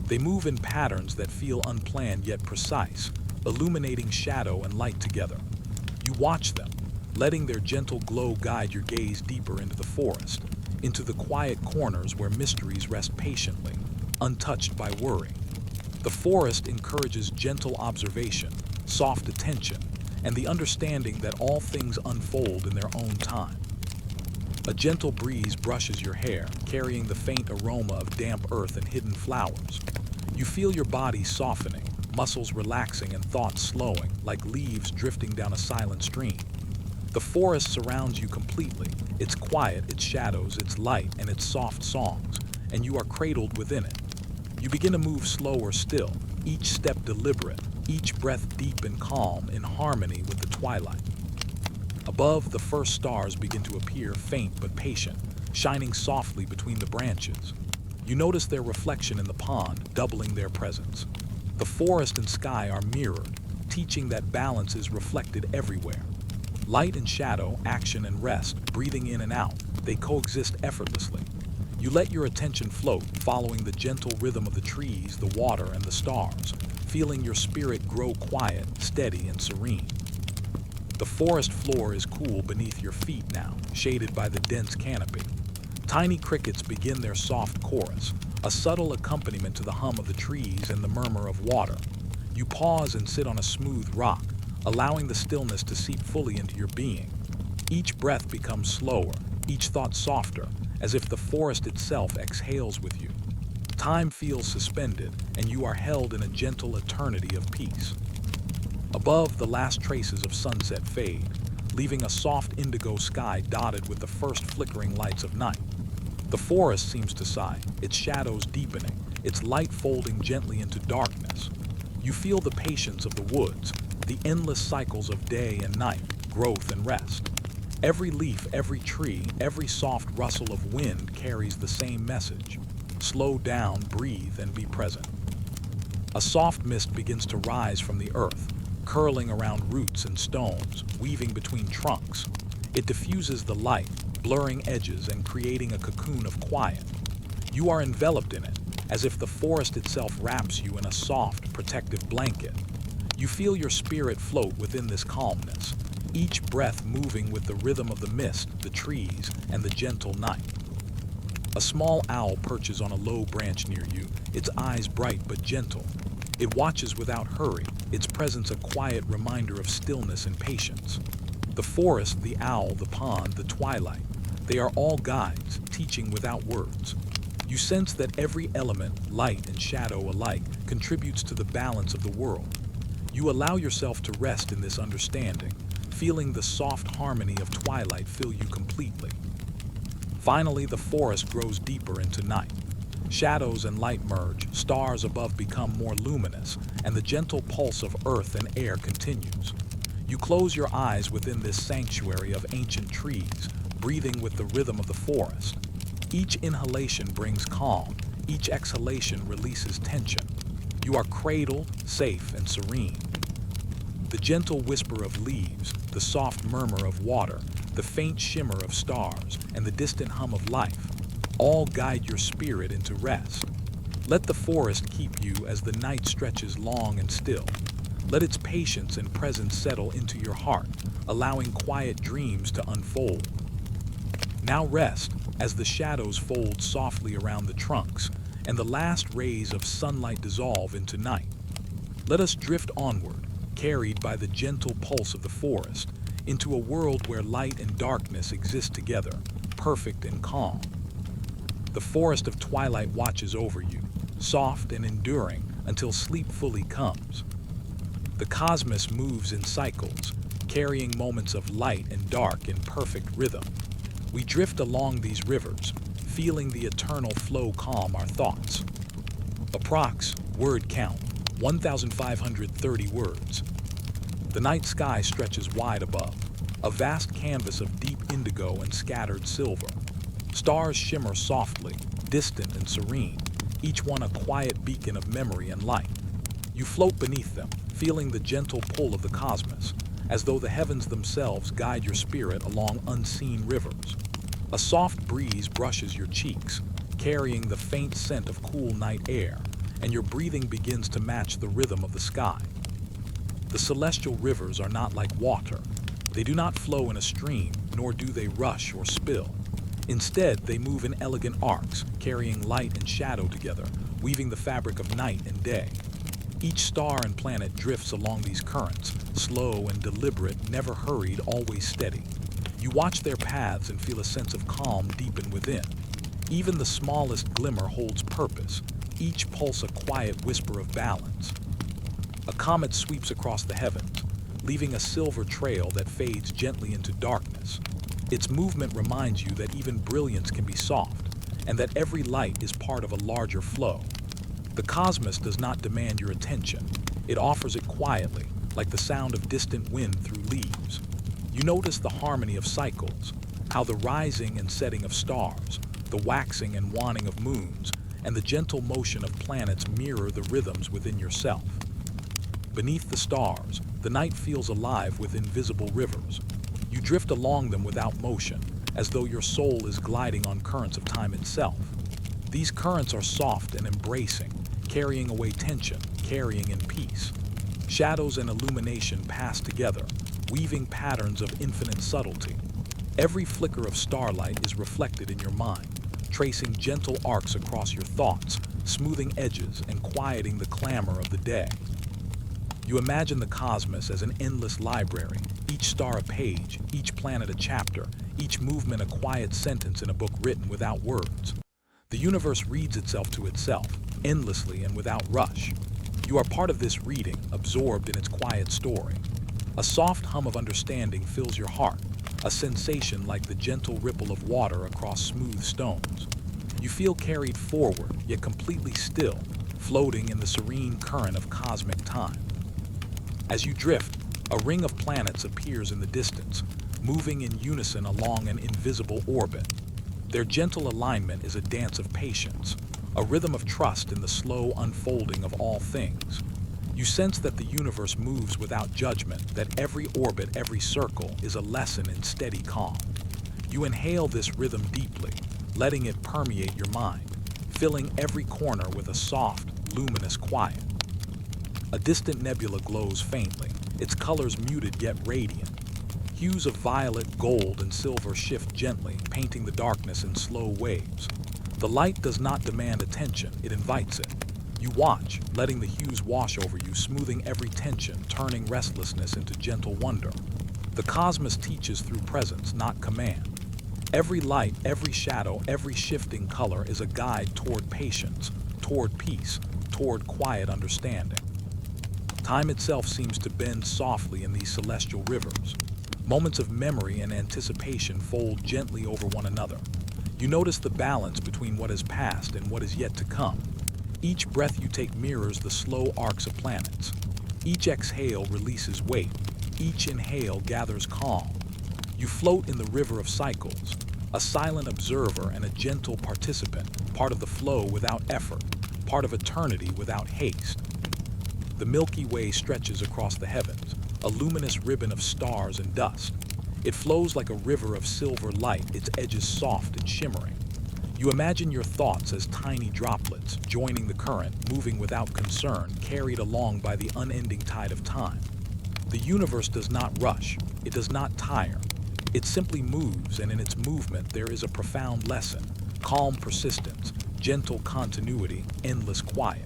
They move in patterns that feel unplanned yet precise, illuminating shadow and light together. You watch them, letting their gentle glow guide your gaze deeper into the forest, into the quiet corners where mysteries rest patiently, untouched by worry. The forest encourages gentle observation, soft attention, and the understanding that all things unfold in their own time. A gentle breeze brushes your hair, carrying the faint aroma of damp earth and hidden flowers. You feel your body softening, muscles relaxing and thoughts slowing, like leaves drifting down a silent stream. The forest surrounds you completely, its quiet, its shadows, its light, and its soft songs, and you are cradled within it. You begin to move slower still, each step deliberate, each breath deep and calm, in harmony with the twilight. Above, the first stars begin to appear, faint but patient, shining softly between the branches. You notice their reflection in the pond, doubling their presence. The forest and sky are mirrored, teaching that balance is reflected everywhere. Light and shadow, action and rest, breathing in and out, they coexist effortlessly. You let your attention float, following the gentle rhythm of the trees, the water, and the stars, feeling your spirit grow quiet, steady, and serene. The forest floor is cool beneath your feet now, shaded by the dense canopy. Tiny crickets begin their soft chorus, a subtle accompaniment to the hum of the trees and the murmur of water. You pause and sit on a smooth rock, allowing the stillness to seep fully into your being. Each breath becomes slower, each thought softer, as if the forest itself exhales with you. Time feels suspended, and you are held in a gentle eternity of peace. Above, the last traces of sunset fade, leaving a soft indigo sky dotted with the first flickering lights of night. The forest seems to sigh, its shadows deepening, its light folding gently into darkness. You feel the patience of the woods, the endless cycles of day and night, growth and rest. Every leaf, every tree, every soft rustle of wind carries the same message. Slow down, breathe, and be present. A soft mist begins to rise from the earth, curling around roots and stones, weaving between trunks. It diffuses the light, blurring edges and creating a cocoon of quiet. You are enveloped in it, as if the forest itself wraps you in a soft, protective blanket. You feel your spirit float within this calmness, each breath moving with the rhythm of the mist, the trees, and the gentle night. A small owl perches on a low branch near you, its eyes bright but gentle. It watches without hurry, its presence a quiet reminder of stillness and patience. The forest, the owl, the pond, the twilight, they are all guides, teaching without words. You sense that every element, light and shadow alike, contributes to the balance of the world. You allow yourself to rest in this understanding, feeling the soft harmony of twilight fill you completely. Finally, the forest grows deeper into night. Shadows and light merge, stars above become more luminous, and the gentle pulse of earth and air continues. You close your eyes within this sanctuary of ancient trees, breathing with the rhythm of the forest. Each inhalation brings calm, each exhalation releases tension. You are cradled, safe, and serene. The gentle whisper of leaves, the soft murmur of water, the faint shimmer of stars, and the distant hum of life all guide your spirit into rest. Let the forest keep you as the night stretches long and still. Let its patience and presence settle into your heart, allowing quiet dreams to unfold. Now rest as the shadows fold softly around the trunks and the last rays of sunlight dissolve into night. Let us drift onward, carried by the gentle pulse of the forest, into a world where light and darkness exist together, perfect and calm. The forest of twilight watches over you, soft and enduring until sleep fully comes. The cosmos moves in cycles, carrying moments of light and dark in perfect rhythm. We drift along these rivers, feeling the eternal flow calm our thoughts. Approx. Word count, 1,530 words. The night sky stretches wide above, a vast canvas of deep indigo and scattered silver. Stars shimmer softly, distant and serene, each one a quiet beacon of memory and light. You float beneath them, feeling the gentle pull of the cosmos, as though the heavens themselves guide your spirit along unseen rivers. A soft breeze brushes your cheeks, carrying the faint scent of cool night air, and your breathing begins to match the rhythm of the sky. The celestial rivers are not like water. They do not flow in a stream, nor do they rush or spill. Instead, they move in elegant arcs, carrying light and shadow together, weaving the fabric of night and day. Each star and planet drifts along these currents, slow and deliberate, never hurried, always steady. You watch their paths and feel a sense of calm deepen within. Even the smallest glimmer holds purpose, each pulse a quiet whisper of balance. A comet sweeps across the heavens, leaving a silver trail that fades gently into darkness. Its movement reminds you that even brilliance can be soft, and that every light is part of a larger flow. The cosmos does not demand your attention. It offers it quietly, like the sound of distant wind through leaves. You notice the harmony of cycles, how the rising and setting of stars, the waxing and waning of moons, and the gentle motion of planets mirror the rhythms within yourself. Beneath the stars, the night feels alive with invisible rivers. You drift along them without motion, as though your soul is gliding on currents of time itself. These currents are soft and embracing, carrying away tension, carrying in peace. Shadows and illumination pass together, weaving patterns of infinite subtlety. Every flicker of starlight is reflected in your mind, tracing gentle arcs across your thoughts, smoothing edges and quieting the clamor of the day. You imagine the cosmos as an endless library, each star a page, each planet a chapter, each movement a quiet sentence in a book written without words. The universe reads itself to itself, endlessly and without rush. You are part of this reading, absorbed in its quiet story. A soft hum of understanding fills your heart, a sensation like the gentle ripple of water across smooth stones. You feel carried forward, yet completely still, floating in the serene current of cosmic time. As you drift, a ring of planets appears in the distance, moving in unison along an invisible orbit. Their gentle alignment is a dance of patience, a rhythm of trust in the slow unfolding of all things. You sense that the universe moves without judgment, that every orbit, every circle is a lesson in steady calm. You inhale this rhythm deeply, letting it permeate your mind, filling every corner with a soft, luminous quiet. A distant nebula glows faintly, its colors muted yet radiant. Hues of violet, gold, and silver shift gently, painting the darkness in slow waves. The light does not demand attention, it invites it. You watch, letting the hues wash over you, smoothing every tension, turning restlessness into gentle wonder. The cosmos teaches through presence, not command. Every light, every shadow, every shifting color is a guide toward patience, toward peace, toward quiet understanding. Time itself seems to bend softly in these celestial rivers. Moments of memory and anticipation fold gently over one another. You notice the balance between what has passed and what is yet to come. Each breath you take mirrors the slow arcs of planets. Each exhale releases weight. Each inhale gathers calm. You float in the river of cycles, a silent observer and a gentle participant, part of the flow without effort, part of eternity without haste. The Milky Way stretches across the heavens, a luminous ribbon of stars and dust. It flows like a river of silver light, its edges soft and shimmering. You imagine your thoughts as tiny droplets, joining the current, moving without concern, carried along by the unending tide of time. The universe does not rush, it does not tire. It simply moves, and in its movement there is a profound lesson, calm persistence, gentle continuity, endless quiet.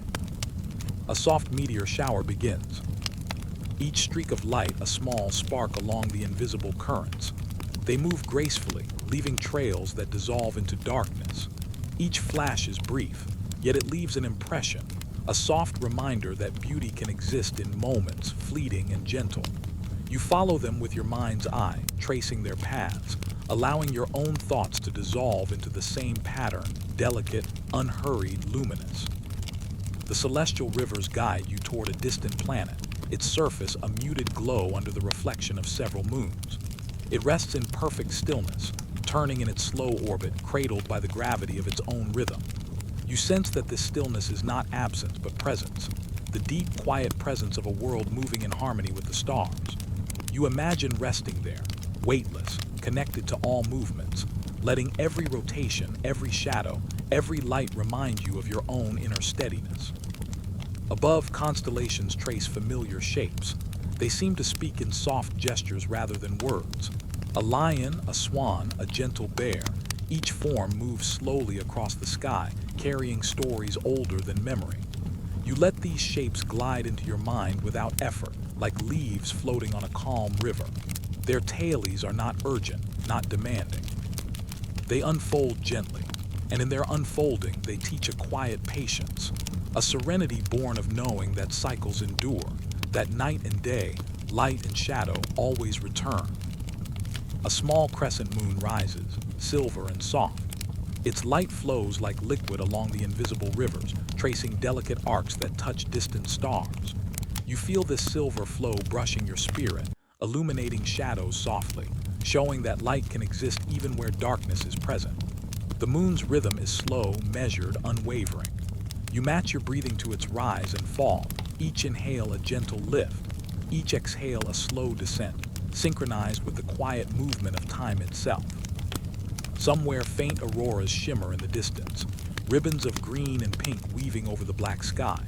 A soft meteor shower begins. Each streak of light a small spark along the invisible currents. They move gracefully, leaving trails that dissolve into darkness. Each flash is brief, yet it leaves an impression, a soft reminder that beauty can exist in moments, fleeting and gentle. You follow them with your mind's eye, tracing their paths, allowing your own thoughts to dissolve into the same pattern, delicate, unhurried, luminous. The celestial rivers guide you toward a distant planet, its surface a muted glow under the reflection of several moons. It rests in perfect stillness, turning in its slow orbit, cradled by the gravity of its own rhythm. You sense that this stillness is not absence, but presence, the deep, quiet presence of a world moving in harmony with the stars. You imagine resting there, weightless, connected to all movements, letting every rotation, every shadow, every light remind you of your own inner steadiness. Above, constellations trace familiar shapes. They seem to speak in soft gestures rather than words. A lion, a swan, a gentle bear, each form moves slowly across the sky, carrying stories older than memory. You let these shapes glide into your mind without effort, like leaves floating on a calm river. Their tailies are not urgent, not demanding. They unfold gently, and in their unfolding they teach a quiet patience, a serenity born of knowing that cycles endure, that night and day, light and shadow always return. A small crescent moon rises, silver and soft. Its light flows like liquid along the invisible rivers, tracing delicate arcs that touch distant stars. You feel this silver flow brushing your spirit, illuminating shadows softly, showing that light can exist even where darkness is present. The moon's rhythm is slow, measured, unwavering. You match your breathing to its rise and fall, each inhale a gentle lift, each exhale a slow descent, synchronized with the quiet movement of time itself. Somewhere faint auroras shimmer in the distance, ribbons of green and pink weaving over the black sky.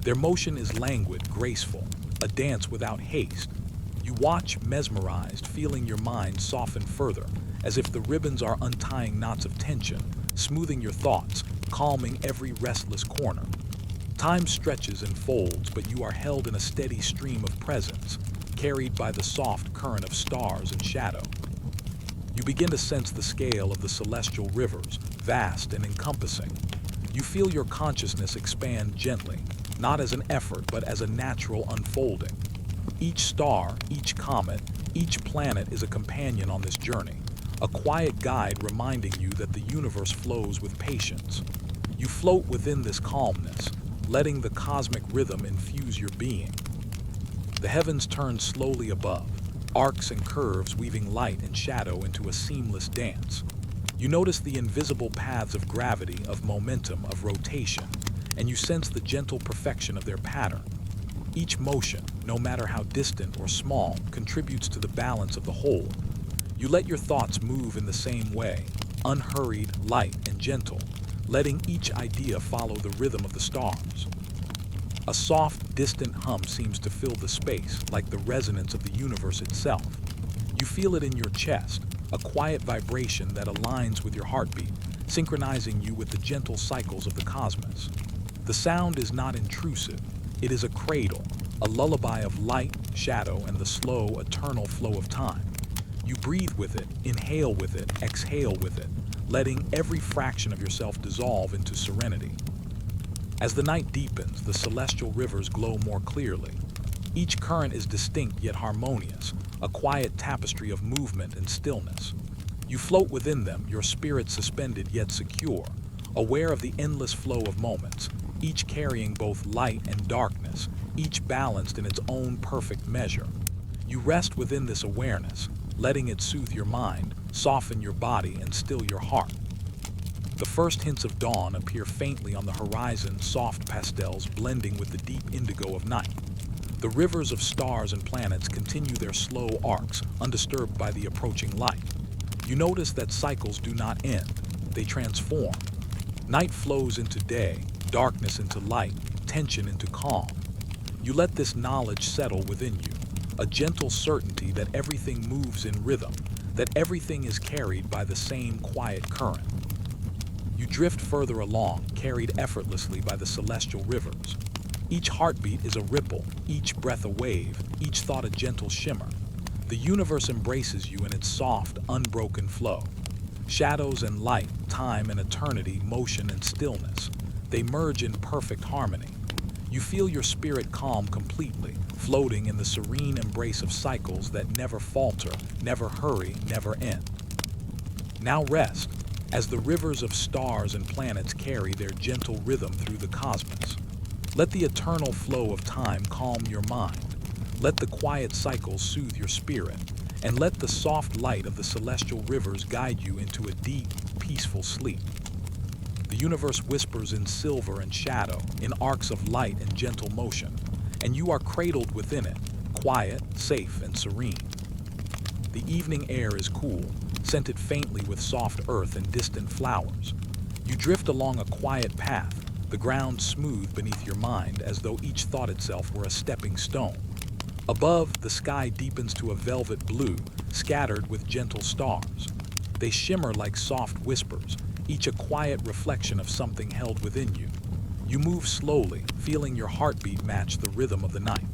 Their motion is languid, graceful, a dance without haste. You watch, mesmerized, feeling your mind soften further, as if the ribbons are untying knots of tension, smoothing your thoughts, calming every restless corner. Time stretches and folds, but you are held in a steady stream of presence, carried by the soft current of stars and shadow. You begin to sense the scale of the celestial rivers, vast and encompassing. You feel your consciousness expand gently, not as an effort, but as a natural unfolding. Each star, each comet, each planet is a companion on this journey, a quiet guide reminding you that the universe flows with patience. You float within this calmness, letting the cosmic rhythm infuse your being. The heavens turn slowly above, arcs and curves weaving light and shadow into a seamless dance. You notice the invisible paths of gravity, of momentum, of rotation, and you sense the gentle perfection of their pattern. Each motion, no matter how distant or small, contributes to the balance of the whole. You let your thoughts move in the same way, unhurried, light, and gentle, letting each idea follow the rhythm of the stars. A soft, distant hum seems to fill the space, like the resonance of the universe itself. You feel it in your chest, a quiet vibration that aligns with your heartbeat, synchronizing you with the gentle cycles of the cosmos. The sound is not intrusive. It is a cradle, a lullaby of light, shadow, and the slow, eternal flow of time. You breathe with it, inhale with it, exhale with it, letting every fraction of yourself dissolve into serenity. As the night deepens, the celestial rivers glow more clearly. Each current is distinct yet harmonious, a quiet tapestry of movement and stillness. You float within them, your spirit suspended yet secure, aware of the endless flow of moments, each carrying both light and darkness, each balanced in its own perfect measure. You rest within this awareness, letting it soothe your mind, soften your body, and still your heart. The first hints of dawn appear faintly on the horizon, soft pastels blending with the deep indigo of night. The rivers of stars and planets continue their slow arcs, undisturbed by the approaching light. You notice that cycles do not end, they transform. Night flows into day, darkness into light, tension into calm. You let this knowledge settle within you, a gentle certainty that everything moves in rhythm, that everything is carried by the same quiet current. You drift further along, carried effortlessly by the celestial rivers. Each heartbeat is a ripple, each breath a wave, each thought a gentle shimmer. The universe embraces you in its soft, unbroken flow. Shadows and light, time and eternity, motion and stillness, they merge in perfect harmony. You feel your spirit calm completely, floating in the serene embrace of cycles that never falter, never hurry, never end. Now rest, as the rivers of stars and planets carry their gentle rhythm through the cosmos. Let the eternal flow of time calm your mind. Let the quiet cycles soothe your spirit, and let the soft light of the celestial rivers guide you into a deep, peaceful sleep. The universe whispers in silver and shadow, in arcs of light and gentle motion, and you are cradled within it, quiet, safe, and serene. The evening air is cool, scented faintly with soft earth and distant flowers. You drift along a quiet path, the ground smooth beneath your mind as though each thought itself were a stepping stone. Above, the sky deepens to a velvet blue, scattered with gentle stars. They shimmer like soft whispers, each a quiet reflection of something held within you. You move slowly, feeling your heartbeat match the rhythm of the night.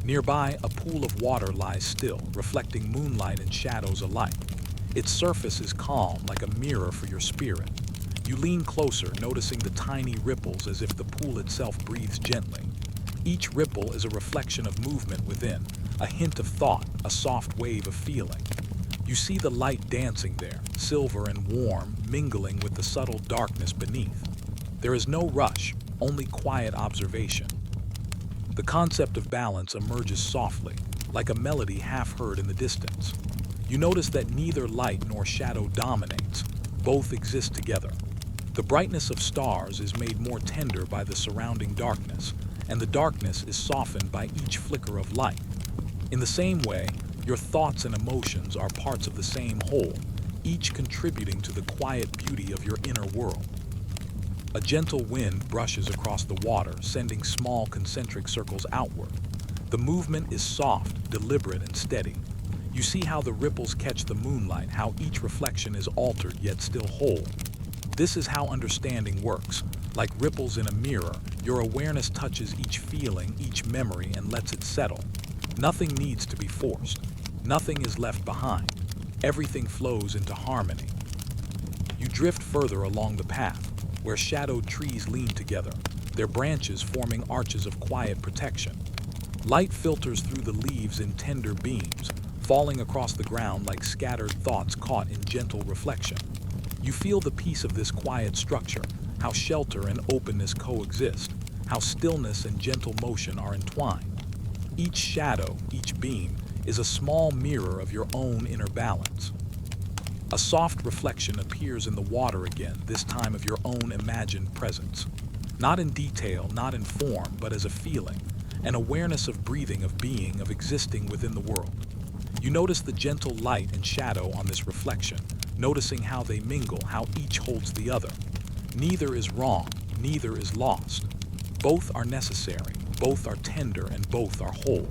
Nearby, a pool of water lies still, reflecting moonlight and shadows alike. Its surface is calm, like a mirror for your spirit. You lean closer, noticing the tiny ripples as if the pool itself breathes gently. Each ripple is a reflection of movement within, a hint of thought, a soft wave of feeling. You see the light dancing there, silver and warm, mingling with the subtle darkness beneath. There is no rush, only quiet observation. The concept of balance emerges softly, like a melody half heard in the distance. You notice that neither light nor shadow dominates, both exist together. The brightness of stars is made more tender by the surrounding darkness, and the darkness is softened by each flicker of light. In the same way, your thoughts and emotions are parts of the same whole, each contributing to the quiet beauty of your inner world. A gentle wind brushes across the water, sending small concentric circles outward. The movement is soft, deliberate, and steady. You see how the ripples catch the moonlight, how each reflection is altered yet still whole. This is how understanding works. Like ripples in a mirror, your awareness touches each feeling, each memory, and lets it settle. Nothing needs to be forced. Nothing is left behind. Everything flows into harmony. You drift further along the path, where shadowed trees lean together, their branches forming arches of quiet protection. Light filters through the leaves in tender beams, falling across the ground like scattered thoughts caught in gentle reflection. You feel the peace of this quiet structure, how shelter and openness coexist, how stillness and gentle motion are entwined. Each shadow, each beam, is a small mirror of your own inner balance. A soft reflection appears in the water again, this time of your own imagined presence. Not in detail, not in form, but as a feeling, an awareness of breathing, of being, of existing within the world. You notice the gentle light and shadow on this reflection, noticing how they mingle, how each holds the other. Neither is wrong, neither is lost. Both are necessary, both are tender, and both are whole.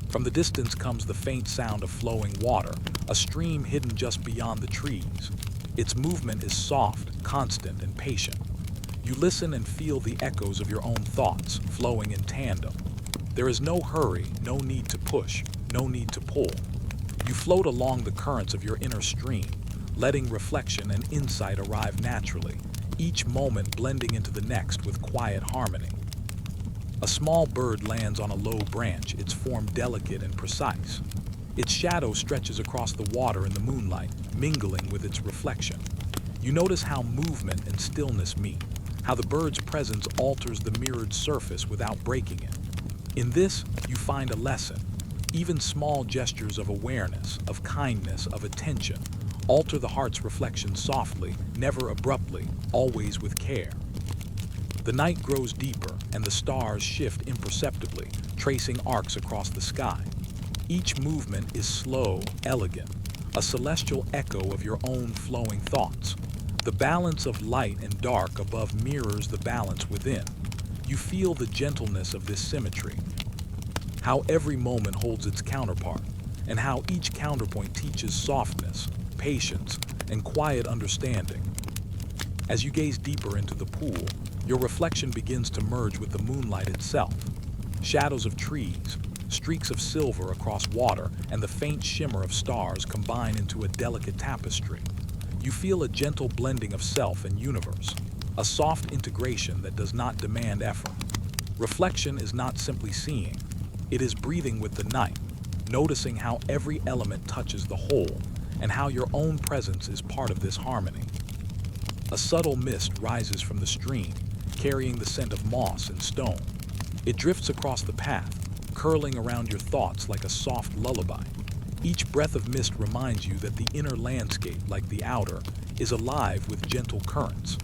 From the distance comes the faint sound of flowing water, a stream hidden just beyond the trees. Its movement is soft, constant, and patient. You listen and feel the echoes of your own thoughts, flowing in tandem. There is no hurry, no need to push, no need to pull. You float along the currents of your inner stream, letting reflection and insight arrive naturally, each moment blending into the next with quiet harmony. A small bird lands on a low branch, its form delicate and precise. Its shadow stretches across the water in the moonlight, mingling with its reflection. You notice how movement and stillness meet, how the bird's presence alters the mirrored surface without breaking it. In this, you find a lesson. Even small gestures of awareness, of kindness, of attention, alter the heart's reflection softly, never abruptly, always with care. The night grows deeper, and the stars shift imperceptibly, tracing arcs across the sky. Each movement is slow, elegant, a celestial echo of your own flowing thoughts. The balance of light and dark above mirrors the balance within. You feel the gentleness of this symmetry, how every moment holds its counterpart, and how each counterpoint teaches softness, patience, and quiet understanding. As you gaze deeper into the pool, your reflection begins to merge with the moonlight itself. Shadows of trees, streaks of silver across water, and the faint shimmer of stars combine into a delicate tapestry. You feel a gentle blending of self and universe, a soft integration that does not demand effort. Reflection is not simply seeing, it is breathing with the night, noticing how every element touches the whole, and how your own presence is part of this harmony. A subtle mist rises from the stream, carrying the scent of moss and stone. It drifts across the path, curling around your thoughts like a soft lullaby. Each breath of mist reminds you that the inner landscape, like the outer, is alive with gentle currents.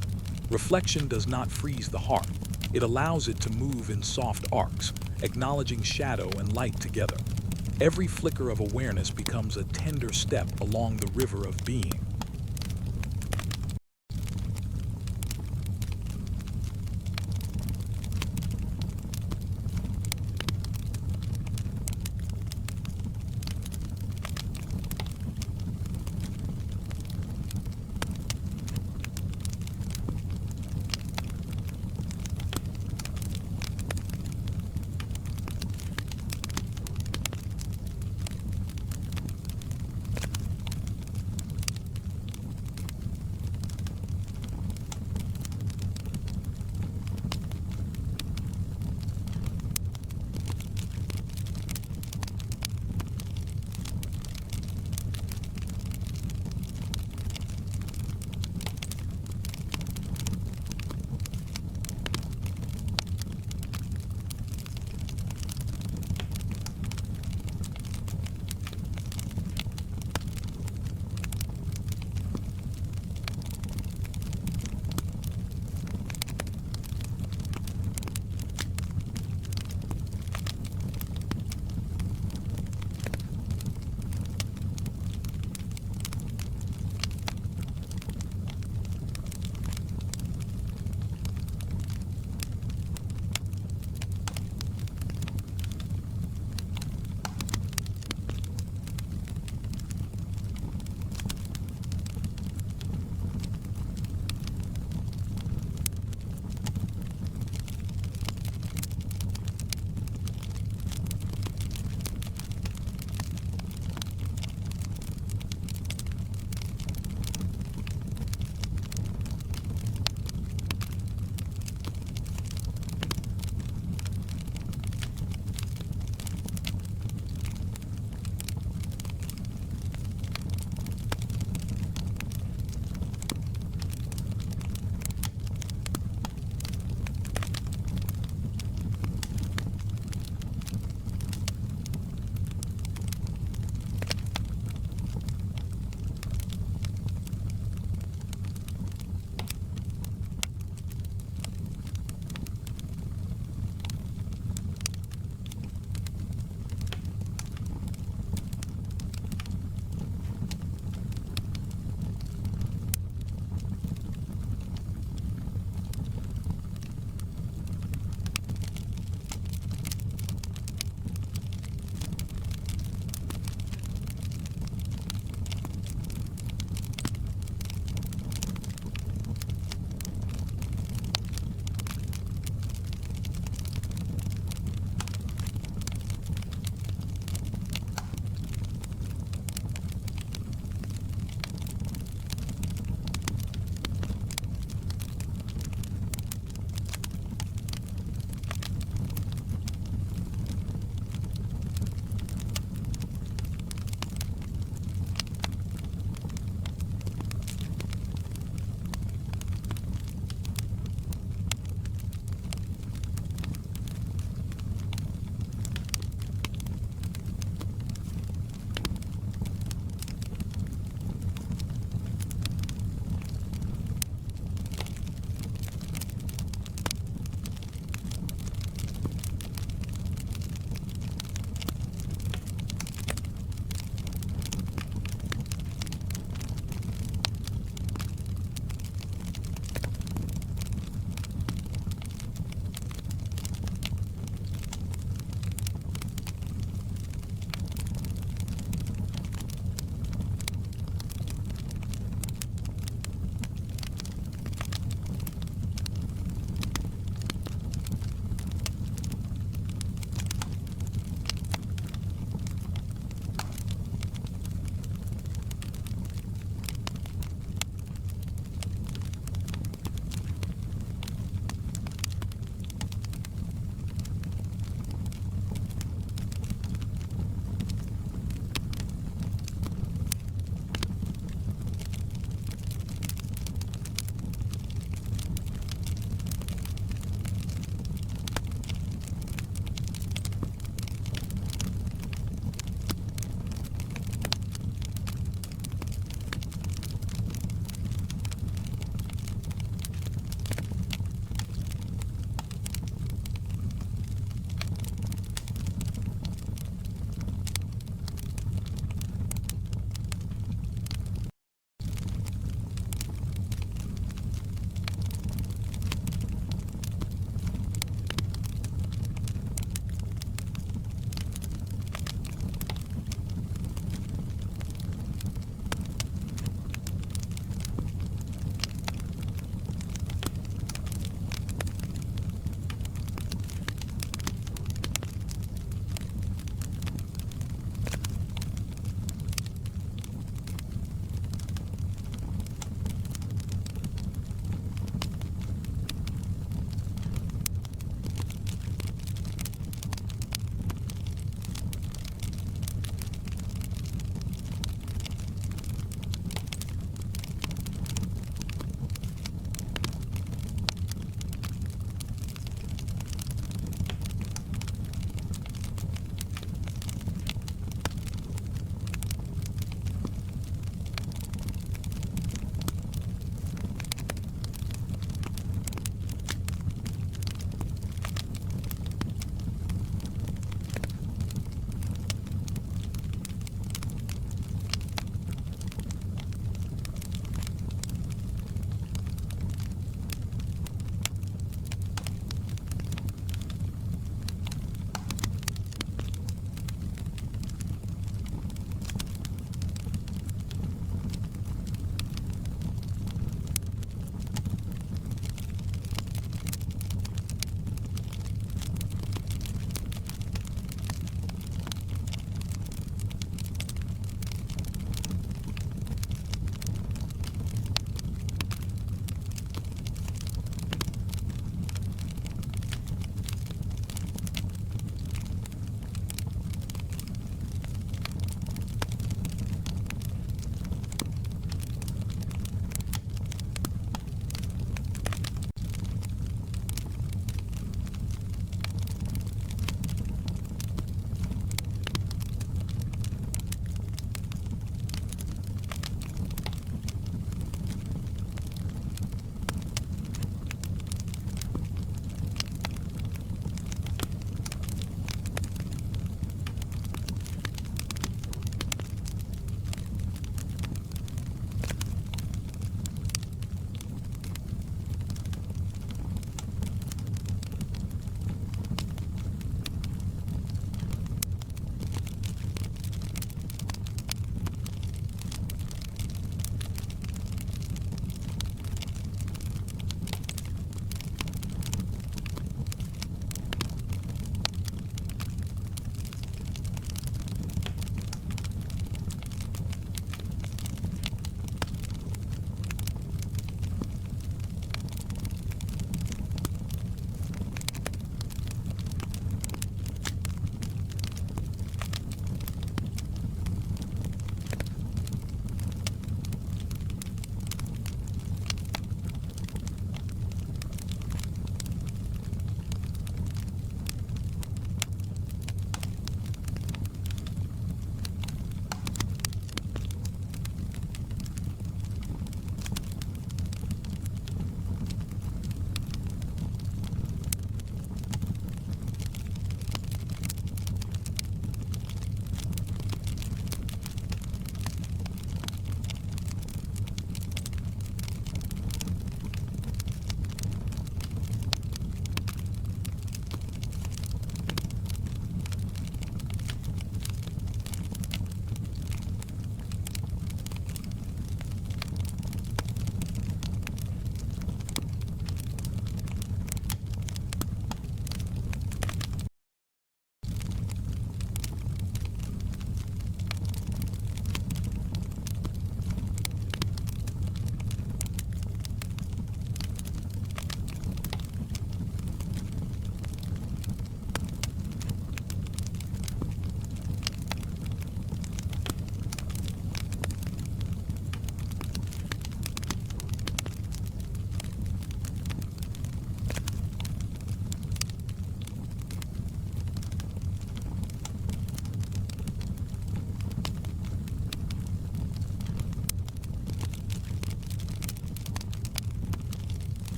Reflection does not freeze the heart. It allows it to move in soft arcs, acknowledging shadow and light together. Every flicker of awareness becomes a tender step along the river of being.